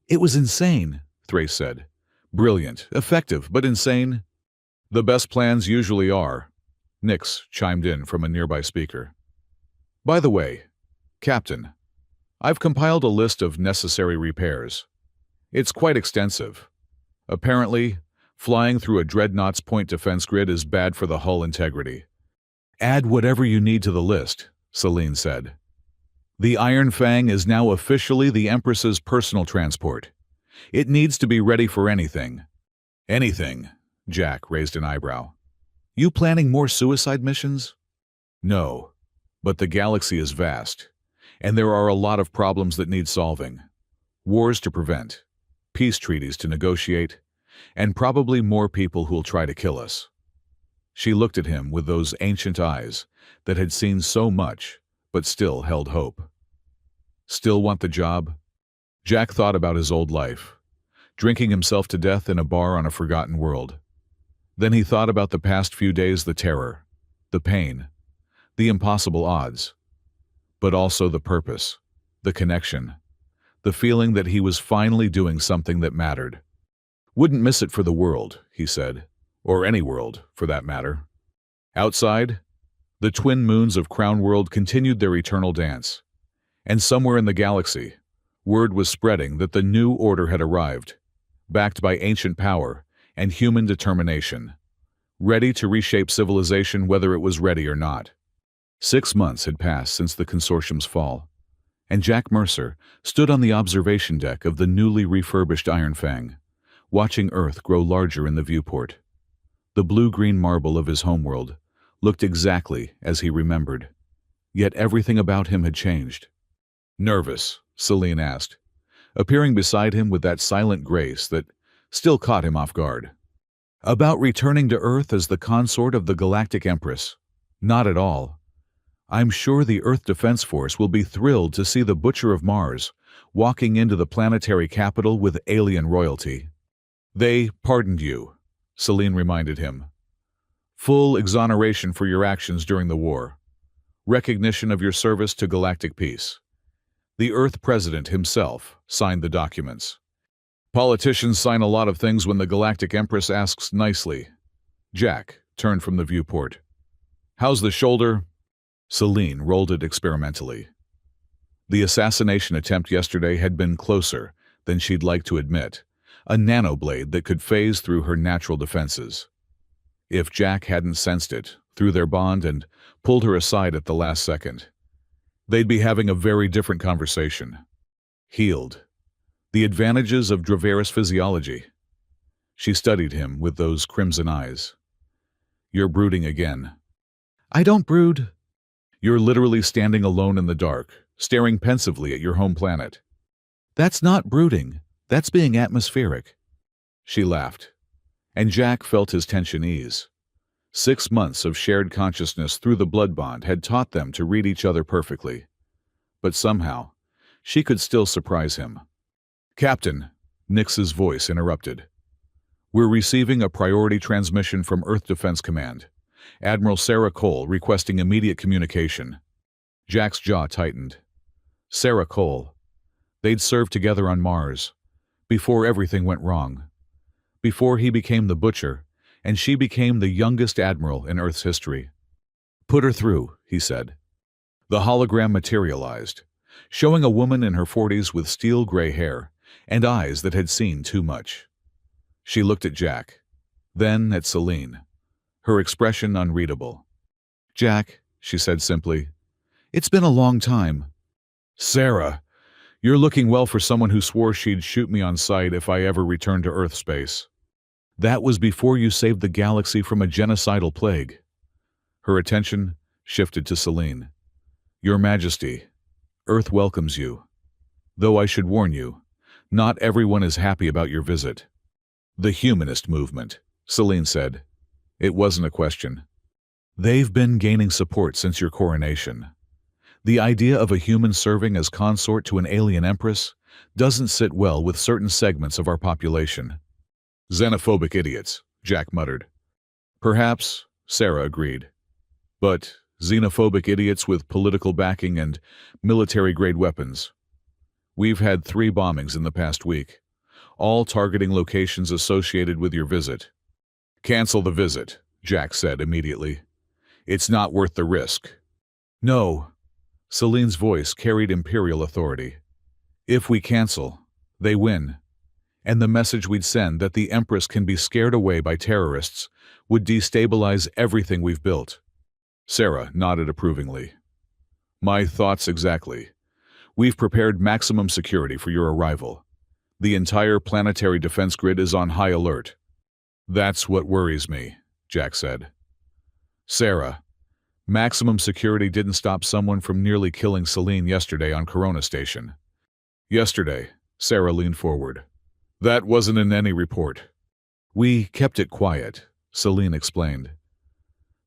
"It was insane," Thrace said. "Brilliant, effective, but insane." "The best plans usually are," Nyx chimed in from a nearby speaker. "By the way, Captain, I've compiled a list of necessary repairs. It's quite extensive. Apparently, flying through a Dreadnought's point defense grid is bad for the hull integrity." "Add whatever you need to the list," Celine said. "The Iron Fang is now officially the Empress's personal transport. It needs to be ready for anything." "Anything?" Jack raised an eyebrow. "You planning more suicide missions?" "No, but the galaxy is vast, and there are a lot of problems that need solving. Wars to prevent, peace treaties to negotiate, and probably more people who'll try to kill us." She looked at him with those ancient eyes that had seen so much but still held hope. "Still want the job?" Jack thought about his old life, drinking himself to death in a bar on a forgotten world. Then he thought about the past few days, the terror, the pain, the impossible odds, but also the purpose, the connection, the feeling that he was finally doing something that mattered. "Wouldn't miss it for the world," he said, or any world, for that matter. Outside, the twin moons of Crown World continued their eternal dance, and somewhere in the galaxy, word was spreading that the new order had arrived, backed by ancient power and human determination, ready to reshape civilization whether it was ready or not. 6 months had passed since the consortium's fall, and Jack Mercer stood on the observation deck of the newly refurbished Iron Fang, watching Earth grow larger in the viewport. The blue-green marble of his homeworld looked exactly as he remembered, yet everything about him had changed. "Nervous?" Celine asked, appearing beside him with that silent grace that still caught him off guard. "About returning to Earth as the consort of the Galactic Empress? Not at all. I'm sure the Earth Defense Force will be thrilled to see the Butcher of Mars walking into the planetary capital with alien royalty." "They pardoned you," Celine reminded him. Full exoneration for your actions during the war. Recognition of your service to galactic peace. The Earth President himself signed the documents. Politicians sign a lot of things when the Galactic Empress asks nicely. Jack turned from the viewport. How's the shoulder? Celine rolled it experimentally. The assassination attempt yesterday had been closer than she'd like to admit, a nanoblade that could phase through her natural defenses. If Jack hadn't sensed it through their bond and pulled her aside at the last second, they'd be having a very different conversation. Healed. The advantages of Draveris physiology. She studied him with those crimson eyes. You're brooding again. I don't brood. You're literally standing alone in the dark, staring pensively at your home planet. That's not brooding. That's being atmospheric. She laughed, and Jack felt his tension ease. 6 months of shared consciousness through the blood bond had taught them to read each other perfectly. But somehow, she could still surprise him. Captain, Nix's voice interrupted. We're receiving a priority transmission from Earth Defense Command. Admiral Sarah Cole requesting immediate communication. Jack's jaw tightened. Sarah Cole. They'd served together on Mars, before everything went wrong. Before he became the Butcher, and she became the youngest admiral in Earth's history. Put her through, he said. The hologram materialized, showing a woman in her 40s with steel gray hair and eyes that had seen too much. She looked at Jack, then at Celine, her expression unreadable. Jack, she said simply, it's been a long time. Sarah, you're looking well for someone who swore she'd shoot me on sight if I ever returned to Earth space. That was before you saved the galaxy from a genocidal plague. Her attention shifted to Celine. Your Majesty, Earth welcomes you. Though I should warn you, not everyone is happy about your visit. The humanist movement, Celine said. It wasn't a question. They've been gaining support since your coronation. The idea of a human serving as consort to an alien empress doesn't sit well with certain segments of our population. Xenophobic idiots, Jack muttered. Perhaps, Sarah agreed. But xenophobic idiots with political backing and military-grade weapons. We've had 3 bombings in the past week, all targeting locations associated with your visit. Cancel the visit, Jack said immediately. It's not worth the risk. No. Celine's voice carried imperial authority. If we cancel, they win. And the message we'd send that the Empress can be scared away by terrorists would destabilize everything we've built. Sarah nodded approvingly. My thoughts exactly. We've prepared maximum security for your arrival. The entire planetary defense grid is on high alert. That's what worries me, Jack said. Sarah, maximum security didn't stop someone from nearly killing Celine yesterday on Corona Station. Yesterday, Sarah leaned forward. That wasn't in any report. We kept it quiet, Celine explained.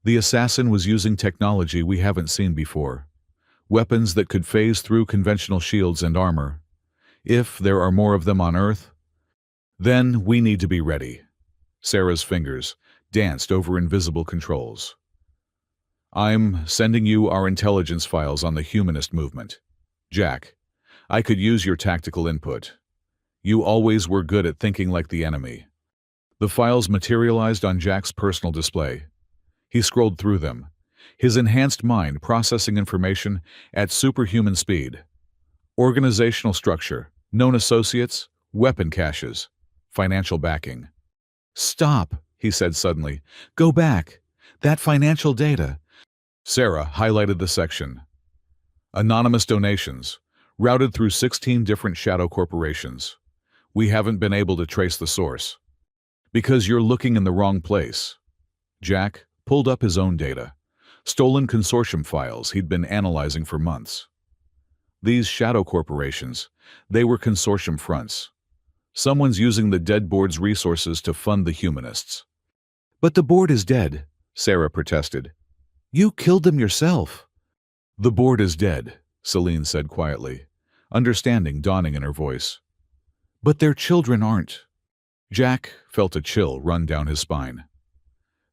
The assassin was using technology we haven't seen before. Weapons that could phase through conventional shields and armor. If there are more of them on Earth, then we need to be ready. Sarah's fingers danced over invisible controls. I'm sending you our intelligence files on the humanist movement. Jack, I could use your tactical input. You always were good at thinking like the enemy. The files materialized on Jack's personal display. He scrolled through them, his enhanced mind processing information at superhuman speed. Organizational structure, known associates, weapon caches, financial backing. Stop, he said suddenly. Go back. That financial data. Sarah highlighted the section. Anonymous donations, routed through 16 different shadow corporations. We haven't been able to trace the source. Because you're looking in the wrong place. Jack pulled up his own data, stolen consortium files he'd been analyzing for months. These shadow corporations, they were consortium fronts. Someone's using the dead board's resources to fund the humanists. But the board is dead, Sarah protested. You killed them yourself. The board is dead, Celine said quietly, understanding dawning in her voice. But their children aren't. Jack felt a chill run down his spine.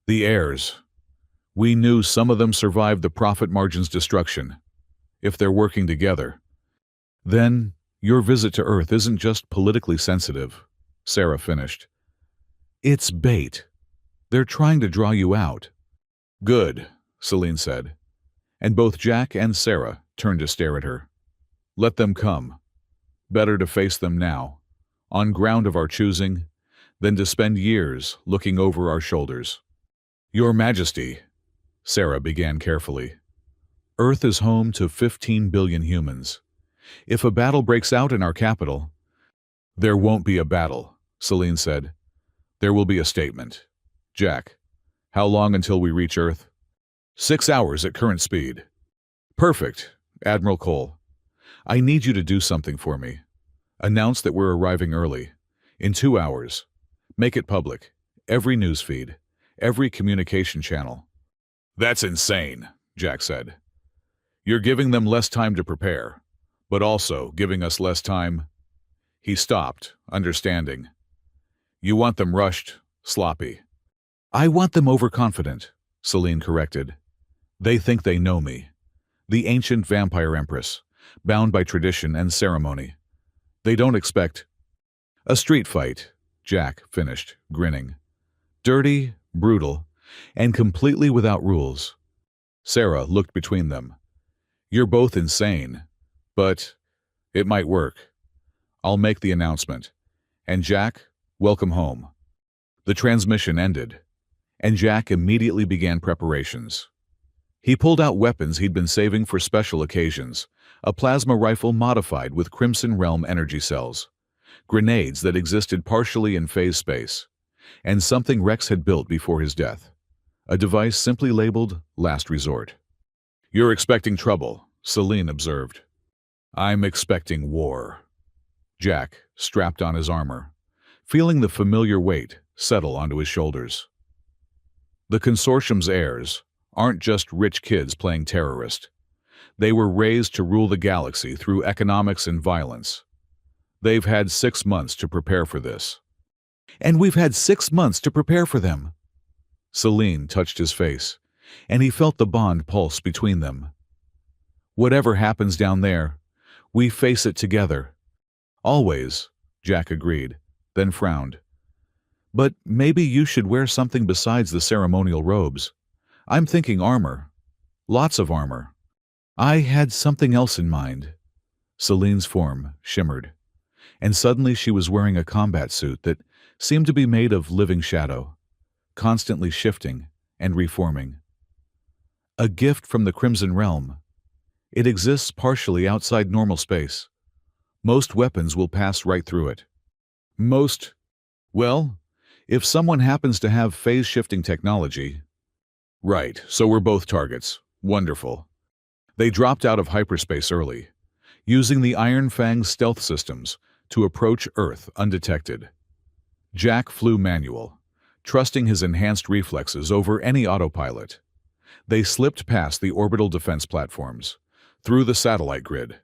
The heirs. We knew some of them survived the profit margin's destruction. If they're working together, then your visit to Earth isn't just politically sensitive, Sarah finished. It's bait. They're trying to draw you out. Good, Celine said, and both Jack and Sarah turned to stare at her. Let them come. Better to face them now, on ground of our choosing, than to spend years looking over our shoulders. Your Majesty, Sarah began carefully, Earth is home to 15 billion humans. If a battle breaks out in our capital— There won't be a battle, Celine said. There will be a statement. Jack, how long until we reach Earth? 6 hours at current speed. Perfect, Admiral Cole. I need you to do something for me. Announce that we're arriving early. In 2 hours. Make it public. Every news feed. Every communication channel. That's insane, Jack said. You're giving them less time to prepare, but also giving us less time. He stopped, understanding. You want them rushed, sloppy. I want them overconfident, Celine corrected. They think they know me. The ancient vampire Empress, bound by tradition and ceremony. They don't expect a street fight, Jack finished, grinning. Dirty, brutal, and completely without rules. Sarah looked between them. You're both insane, but it might work. I'll make the announcement. And Jack, welcome home. The transmission ended, and Jack immediately began preparations. He pulled out weapons he'd been saving for special occasions, a plasma rifle modified with Crimson Realm energy cells, grenades that existed partially in phase space, and something Rex had built before his death, a device simply labeled Last Resort. You're expecting trouble, Celine observed. I'm expecting war. Jack strapped on his armor, feeling the familiar weight settle onto his shoulders. The consortium's heirs aren't just rich kids playing terrorist. They were raised to rule the galaxy through economics and violence. They've had 6 months to prepare for this. And we've had 6 months to prepare for them. Celine touched his face, and he felt the bond pulse between them. Whatever happens down there, we face it together. Always, Jack agreed, then frowned. But maybe you should wear something besides the ceremonial robes. I'm thinking armor. Lots of armor. I had something else in mind. Celine's form shimmered, and suddenly she was wearing a combat suit that seemed to be made of living shadow, constantly shifting and reforming. A gift from the Crimson Realm. It exists partially outside normal space. Most weapons will pass right through it. Well, if someone happens to have phase-shifting technology. Right, so we're both targets. Wonderful. They dropped out of hyperspace early, using the Iron Fang's stealth systems to approach Earth undetected. Jack flew manual, trusting his enhanced reflexes over any autopilot. They slipped past the orbital defense platforms, through the satellite grid,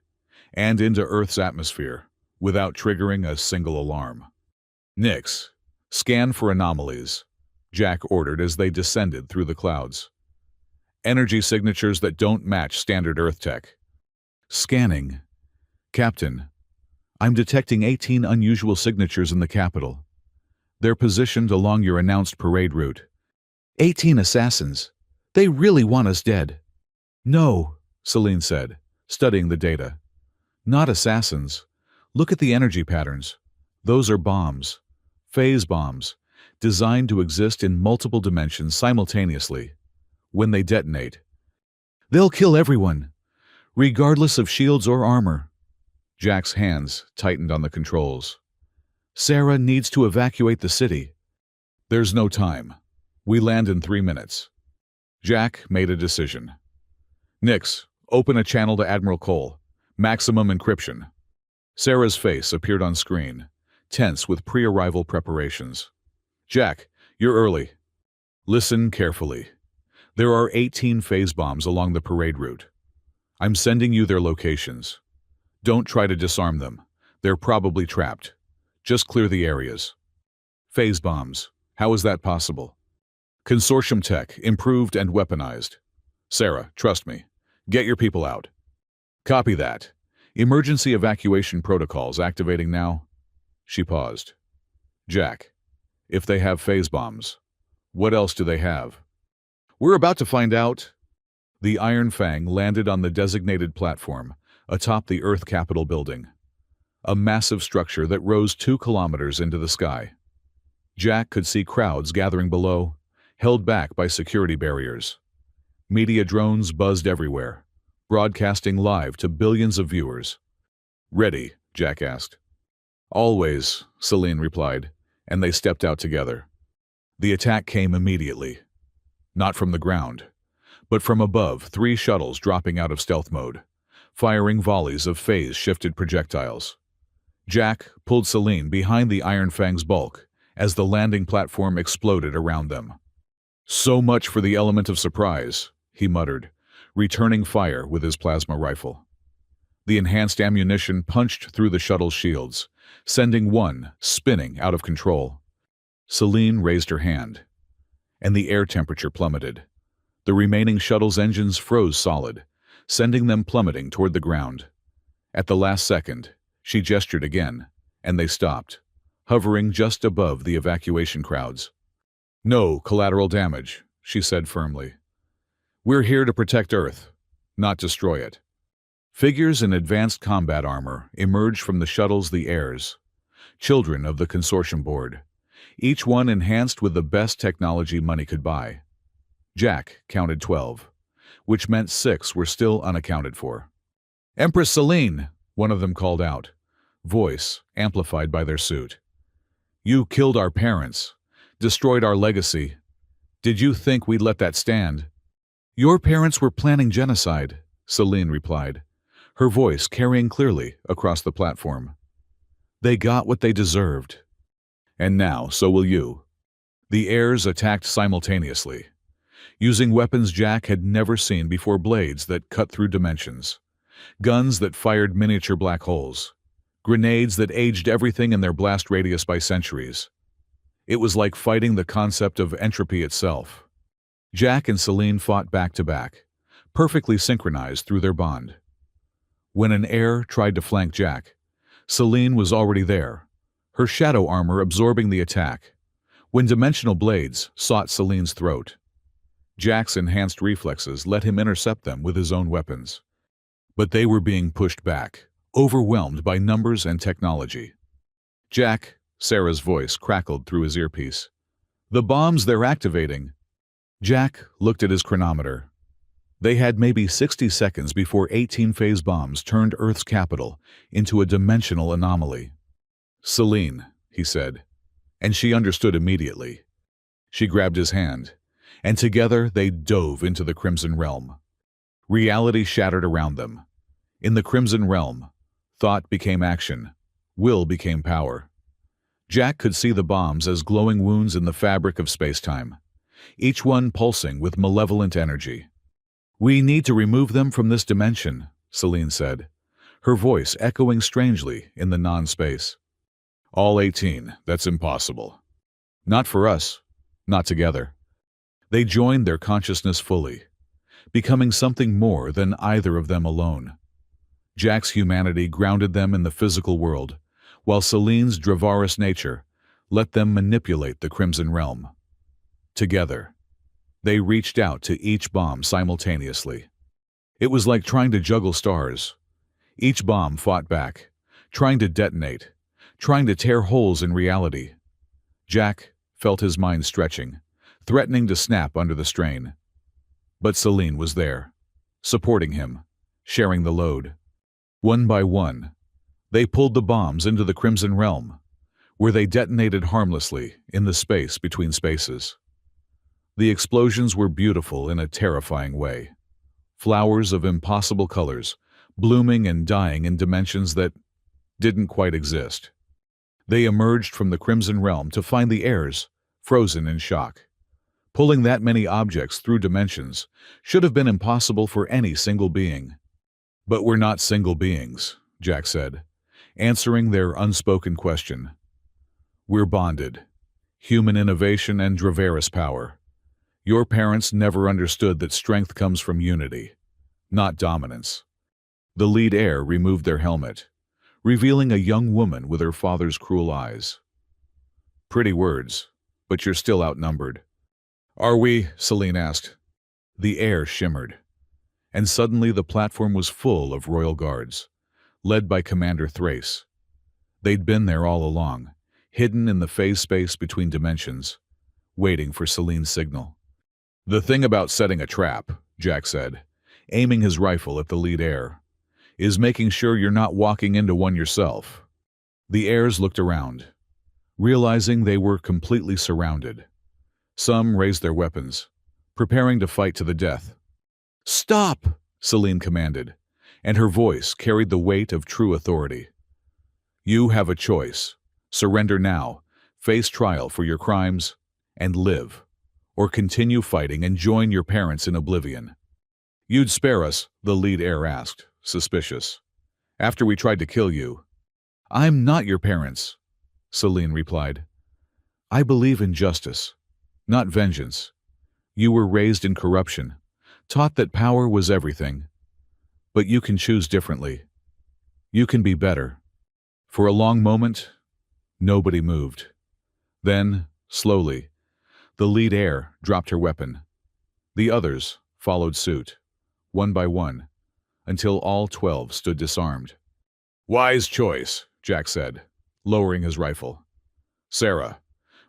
and into Earth's atmosphere, without triggering a single alarm. Nix, scan for anomalies, Jack ordered as they descended through the clouds. Energy signatures that don't match standard Earth tech. Scanning. Captain, I'm detecting 18 unusual signatures in the capital. They're positioned along your announced parade route. 18 assassins. They really want us dead. No, Celine said, studying the data. Not assassins. Look at the energy patterns. Those are bombs. Phase bombs, designed to exist in multiple dimensions simultaneously. When they detonate, they'll kill everyone, regardless of shields or armor. Jack's hands tightened on the controls. Sarah needs to evacuate the city. There's no time. We land in 3 minutes. Jack made a decision. Nix, open a channel to Admiral Cole. Maximum encryption. Sarah's face appeared on screen, tense with pre-arrival preparations. Jack, you're early. Listen carefully. There are 18 phase bombs along the parade route. I'm sending you their locations. Don't try to disarm them. They're probably trapped. Just clear the areas. Phase bombs. How is that possible? Consortium tech, improved and weaponized. Sarah, trust me. Get your people out. Copy that. Emergency evacuation protocols activating now. She paused. Jack, if they have phase bombs, what else do they have? We're about to find out. The Iron Fang landed on the designated platform atop the Earth Capitol building, a massive structure that rose 2 kilometers into the sky. Jack could see crowds gathering below, held back by security barriers. Media drones buzzed everywhere, broadcasting live to billions of viewers. Ready? Jack asked. Always, Celine replied, and they stepped out together. The attack came immediately. Not from the ground, but from above, 3 shuttles dropping out of stealth mode, firing volleys of phase-shifted projectiles. Jack pulled Celine behind the Iron Fang's bulk as the landing platform exploded around them. So much for the element of surprise, he muttered, returning fire with his plasma rifle. The enhanced ammunition punched through the shuttle's shields, sending one spinning out of control. Celine raised her hand, and the air temperature plummeted. The remaining shuttle's engines froze solid, sending them plummeting toward the ground. At the last second, she gestured again, and they stopped, hovering just above the evacuation crowds. No collateral damage, she said firmly. We're here to protect Earth, not destroy it. Figures in advanced combat armor emerged from the shuttles, the heirs, children of the consortium board, each one enhanced with the best technology money could buy. Jack counted 12, which meant 6 were still unaccounted for. Empress Celine, one of them called out, voice amplified by their suit. You killed our parents, destroyed our legacy. Did you think we'd let that stand? Your parents were planning genocide, Celine replied, her voice carrying clearly across the platform. They got what they deserved. And now, so will you. The heirs attacked simultaneously, using weapons Jack had never seen before, blades that cut through dimensions, guns that fired miniature black holes, grenades that aged everything in their blast radius by centuries. It was like fighting the concept of entropy itself. Jack and Celine fought back to back, perfectly synchronized through their bond. When an heir tried to flank Jack, Celine was already there, her shadow armor absorbing the attack, when dimensional blades sought Celine's throat. Jack's enhanced reflexes let him intercept them with his own weapons. But they were being pushed back, overwhelmed by numbers and technology. Jack, Sarah's voice crackled through his earpiece. The bombs they're activating. Jack looked at his chronometer. They had maybe 60 seconds before 18 phase bombs turned Earth's capital into a dimensional anomaly. Celine, he said, and she understood immediately. She grabbed his hand, and together they dove into the Crimson Realm. Reality shattered around them. In the Crimson Realm, thought became action, will became power. Jack could see the bombs as glowing wounds in the fabric of space-time, each one pulsing with malevolent energy. We need to remove them from this dimension, Celine said, her voice echoing strangely in the non-space. All 18, that's impossible. Not for us, not together. They joined their consciousness fully, becoming something more than either of them alone. Jack's humanity grounded them in the physical world, while Celine's Dravarus nature let them manipulate the Crimson Realm. Together, they reached out to each bomb simultaneously. It was like trying to juggle stars. Each bomb fought back, trying to detonate, trying to tear holes in reality. Jack felt his mind stretching, threatening to snap under the strain. But Celine was there, supporting him, sharing the load. One by one, they pulled the bombs into the Crimson Realm, where they detonated harmlessly in the space between spaces. The explosions were beautiful in a terrifying way. Flowers of impossible colors, blooming and dying in dimensions that didn't quite exist. They emerged from the Crimson Realm to find the heirs frozen in shock. Pulling that many objects through dimensions should have been impossible for any single being. But we're not single beings, Jack said, answering their unspoken question. We're bonded, human innovation and Draveris power. Your parents never understood that strength comes from unity, not dominance. The lead heir removed their helmet, revealing a young woman with her father's cruel eyes. Pretty words, but you're still outnumbered. Are we? Celine asked. The air shimmered, and suddenly the platform was full of royal guards, led by Commander Thrace. They'd been there all along, hidden in the phase space between dimensions, waiting for Celine's signal. The thing about setting a trap, Jack said, aiming his rifle at the lead heir, is making sure you're not walking into one yourself. The heirs looked around, realizing they were completely surrounded. Some raised their weapons, preparing to fight to the death. "Stop!" Celine commanded, and her voice carried the weight of true authority. "You have a choice. Surrender now, face trial for your crimes, and live, or continue fighting and join your parents in oblivion." "You'd spare us?" the lead heir asked, suspicious. "After we tried to kill you." "I'm not your parents," Celine replied. "I believe in justice, not vengeance. You were raised in corruption, taught that power was everything. But you can choose differently. You can be better." For a long moment, nobody moved. Then, slowly, the lead heir dropped her weapon. The others followed suit, one by one, until all 12 stood disarmed. "Wise choice," Jack said, lowering his rifle. "Sarah,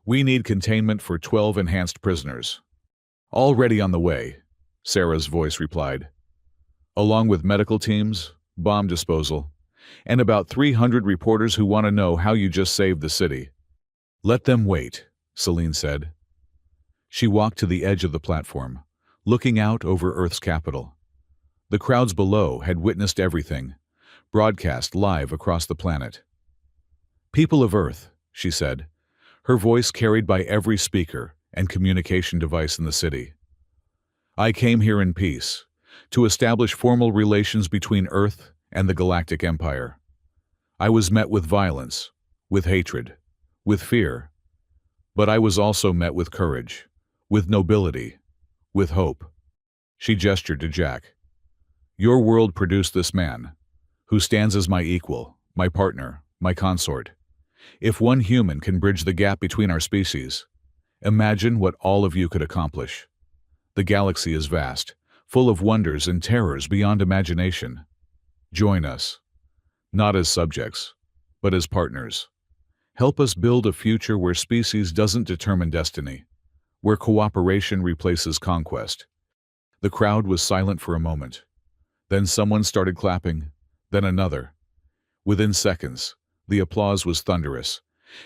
we need containment for 12 enhanced prisoners." "Already on the way," Sarah's voice replied. "Along with medical teams, bomb disposal, and about 300 reporters who want to know how you just saved the city." "Let them wait," Celine said. She walked to the edge of the platform, looking out over Earth's capital. The crowds below had witnessed everything, broadcast live across the planet. "People of Earth," she said, her voice carried by every speaker and communication device in the city. "I came here in peace, to establish formal relations between Earth and the Galactic Empire. I was met with violence, with hatred, with fear, but I was also met with courage, with nobility, with hope." She gestured to Jack. "Your world produced this man, who stands as my equal, my partner, my consort. If one human can bridge the gap between our species, imagine what all of you could accomplish. The galaxy is vast, full of wonders and terrors beyond imagination. Join us, not as subjects, but as partners. Help us build a future where species doesn't determine destiny, where cooperation replaces conquest." The crowd was silent for a moment. Then someone started clapping, then another. Within seconds, the applause was thunderous,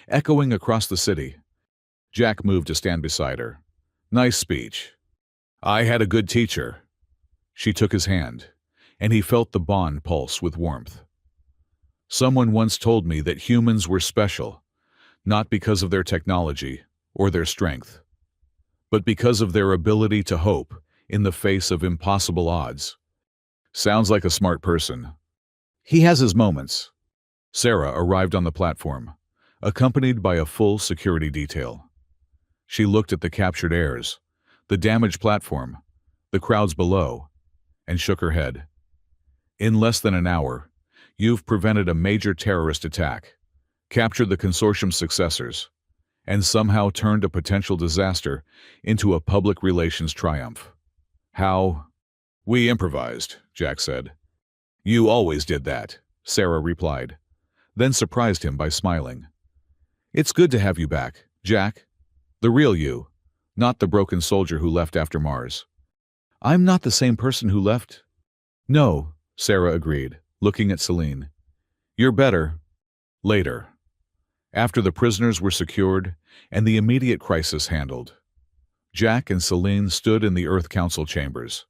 echoing across the city. Jack moved to stand beside her. "Nice speech. I had a good teacher." She took his hand, and he felt the bond pulse with warmth. "Someone once told me that humans were special, not because of their technology or their strength, but because of their ability to hope in the face of impossible odds." Sounds like a smart person. He has his moments. Sarah arrived on the platform, accompanied by a full security detail. She looked at the captured heirs, the damaged platform, the crowds below, and shook her head. "In less than an hour, you've prevented a major terrorist attack, captured the consortium's successors, and somehow turned a potential disaster into a public relations triumph. How?" "We improvised," Jack said. "You always did that," Sarah replied, then surprised him by smiling. "It's good to have you back, Jack. The real you, not the broken soldier who left after Mars." "I'm not the same person who left." "No," Sarah agreed, looking at Celine. "You're better. Later. After the prisoners were secured and the immediate crisis handled." Jack and Celine stood in the Earth Council chambers.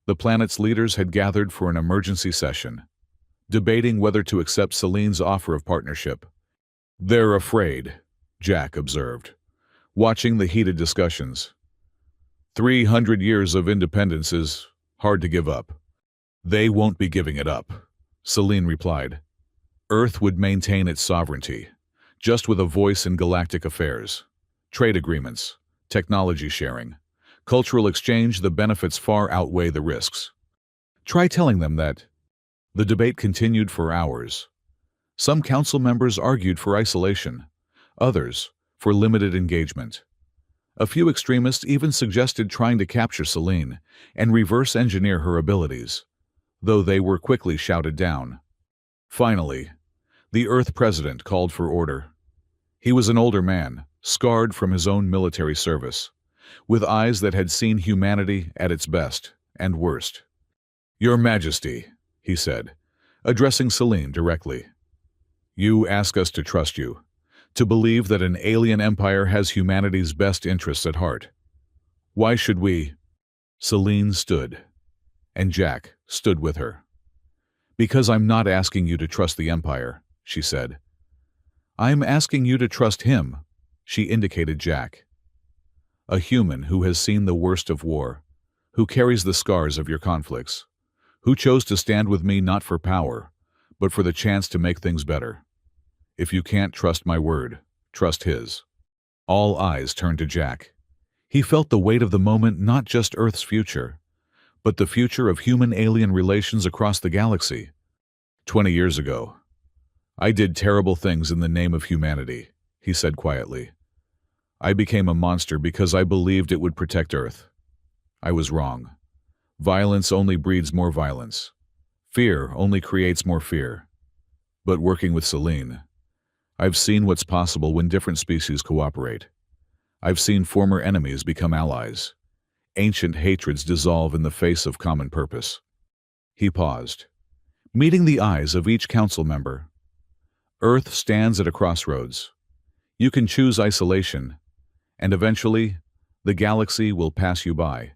The planet's leaders had gathered for an emergency session, debating whether to accept Celine's offer of partnership. "They're afraid," Jack observed, watching the heated discussions. 300 years of independence is hard to give up." "They won't be giving it up," Celine replied. "Earth would maintain its sovereignty, just with a voice in galactic affairs. Trade agreements, technology sharing, cultural exchange, the benefits far outweigh the risks. Try telling them that. The debate continued for hours. Some council members argued for isolation, others for limited engagement. A few extremists even suggested trying to capture Selene and reverse engineer her abilities, though they were quickly shouted down. Finally, the Earth president called for order. He was an older man, scarred from his own military service, with eyes that had seen humanity at its best and worst. "Your Majesty," he said, addressing Selene directly. "You ask us to trust you, to believe that an alien empire has humanity's best interests at heart. Why should we?" Selene stood, and Jack stood with her. "Because I'm not asking you to trust the empire," she said. "I'm asking you to trust him," she indicated Jack. "A human who has seen the worst of war, who carries the scars of your conflicts, who chose to stand with me not for power, but for the chance to make things better. If you can't trust my word, trust his." All eyes turned to Jack. He felt the weight of the moment, not just Earth's future, but the future of human-alien relations across the galaxy. 20 years ago, I did terrible things in the name of humanity, he said quietly. I became a monster because I believed it would protect Earth. I was wrong. Violence only breeds more violence. Fear only creates more fear. But working with Selene, I've seen what's possible when different species cooperate. I've seen former enemies become allies. Ancient hatreds dissolve in the face of common purpose. He paused, meeting the eyes of each council member. Earth stands at a crossroads. You can choose isolation, and eventually, the galaxy will pass you by.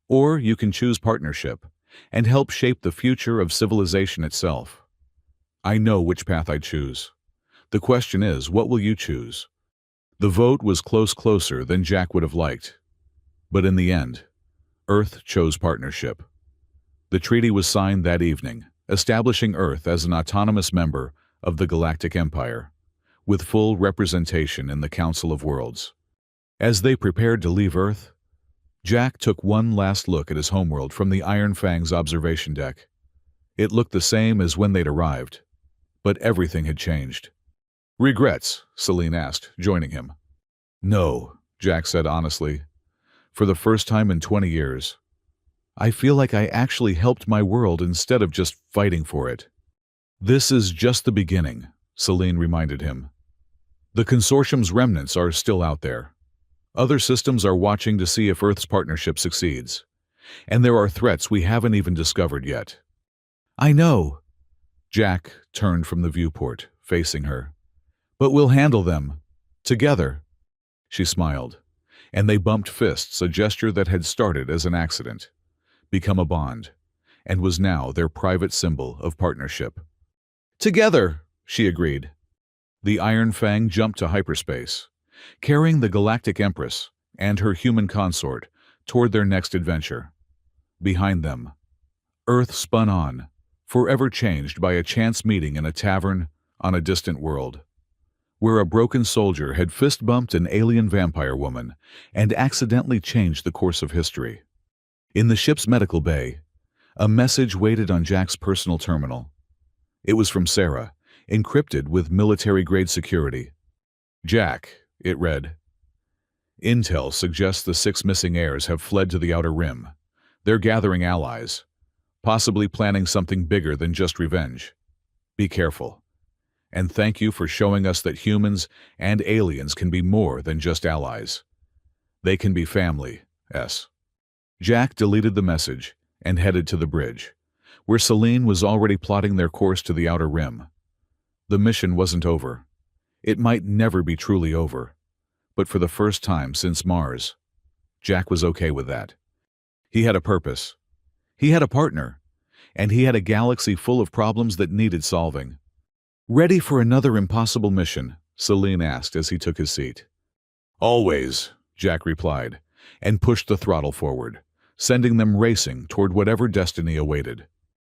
Or you can choose partnership and help shape the future of civilization itself. I know which path I choose. The question is, what will you choose? The vote was closer than Jack would have liked. But in the end, Earth chose partnership. The treaty was signed that evening, establishing Earth as an autonomous member of the Galactic Empire, with full representation in the Council of Worlds. As they prepared to leave Earth, Jack took one last look at his homeworld from the Iron Fang's observation deck. It looked the same as when they'd arrived, but everything had changed. "Regrets?" Selene asked, joining him. "No," Jack said honestly. "For the first time in 20 years, I feel like I actually helped my world instead of just fighting for it." "This is just the beginning," Selene reminded him. "The consortium's remnants are still out there. Other systems are watching to see if Earth's partnership succeeds. And there are threats we haven't even discovered yet." "I know." Jack turned from the viewport, facing her. "But we'll handle them. Together." She smiled, and they bumped fists, a gesture that had started as an accident, become a bond, and was now their private symbol of partnership. "Together," she agreed. The Iron Fang jumped to hyperspace, carrying the Galactic Empress and her human consort toward their next adventure. Behind them, Earth spun on, forever changed by a chance meeting in a tavern on a distant world, where a broken soldier had fist-bumped an alien vampire woman and accidentally changed the course of history. In the ship's medical bay, a message waited on Jack's personal terminal. It was from Sarah, encrypted with military-grade security. "Jack," it read. "Intel suggests the 6 missing heirs have fled to the Outer Rim. They're gathering allies, possibly planning something bigger than just revenge. Be careful. And thank you for showing us that humans and aliens can be more than just allies. They can be family, S." Jack deleted the message and headed to the bridge, where Selene was already plotting their course to the Outer Rim. The mission wasn't over. It might never be truly over, but for the first time since Mars, Jack was okay with that. He had a purpose. He had a partner, and he had a galaxy full of problems that needed solving. "Ready for another impossible mission?" Selene asked as he took his seat. "Always," Jack replied, and pushed the throttle forward, sending them racing toward whatever destiny awaited.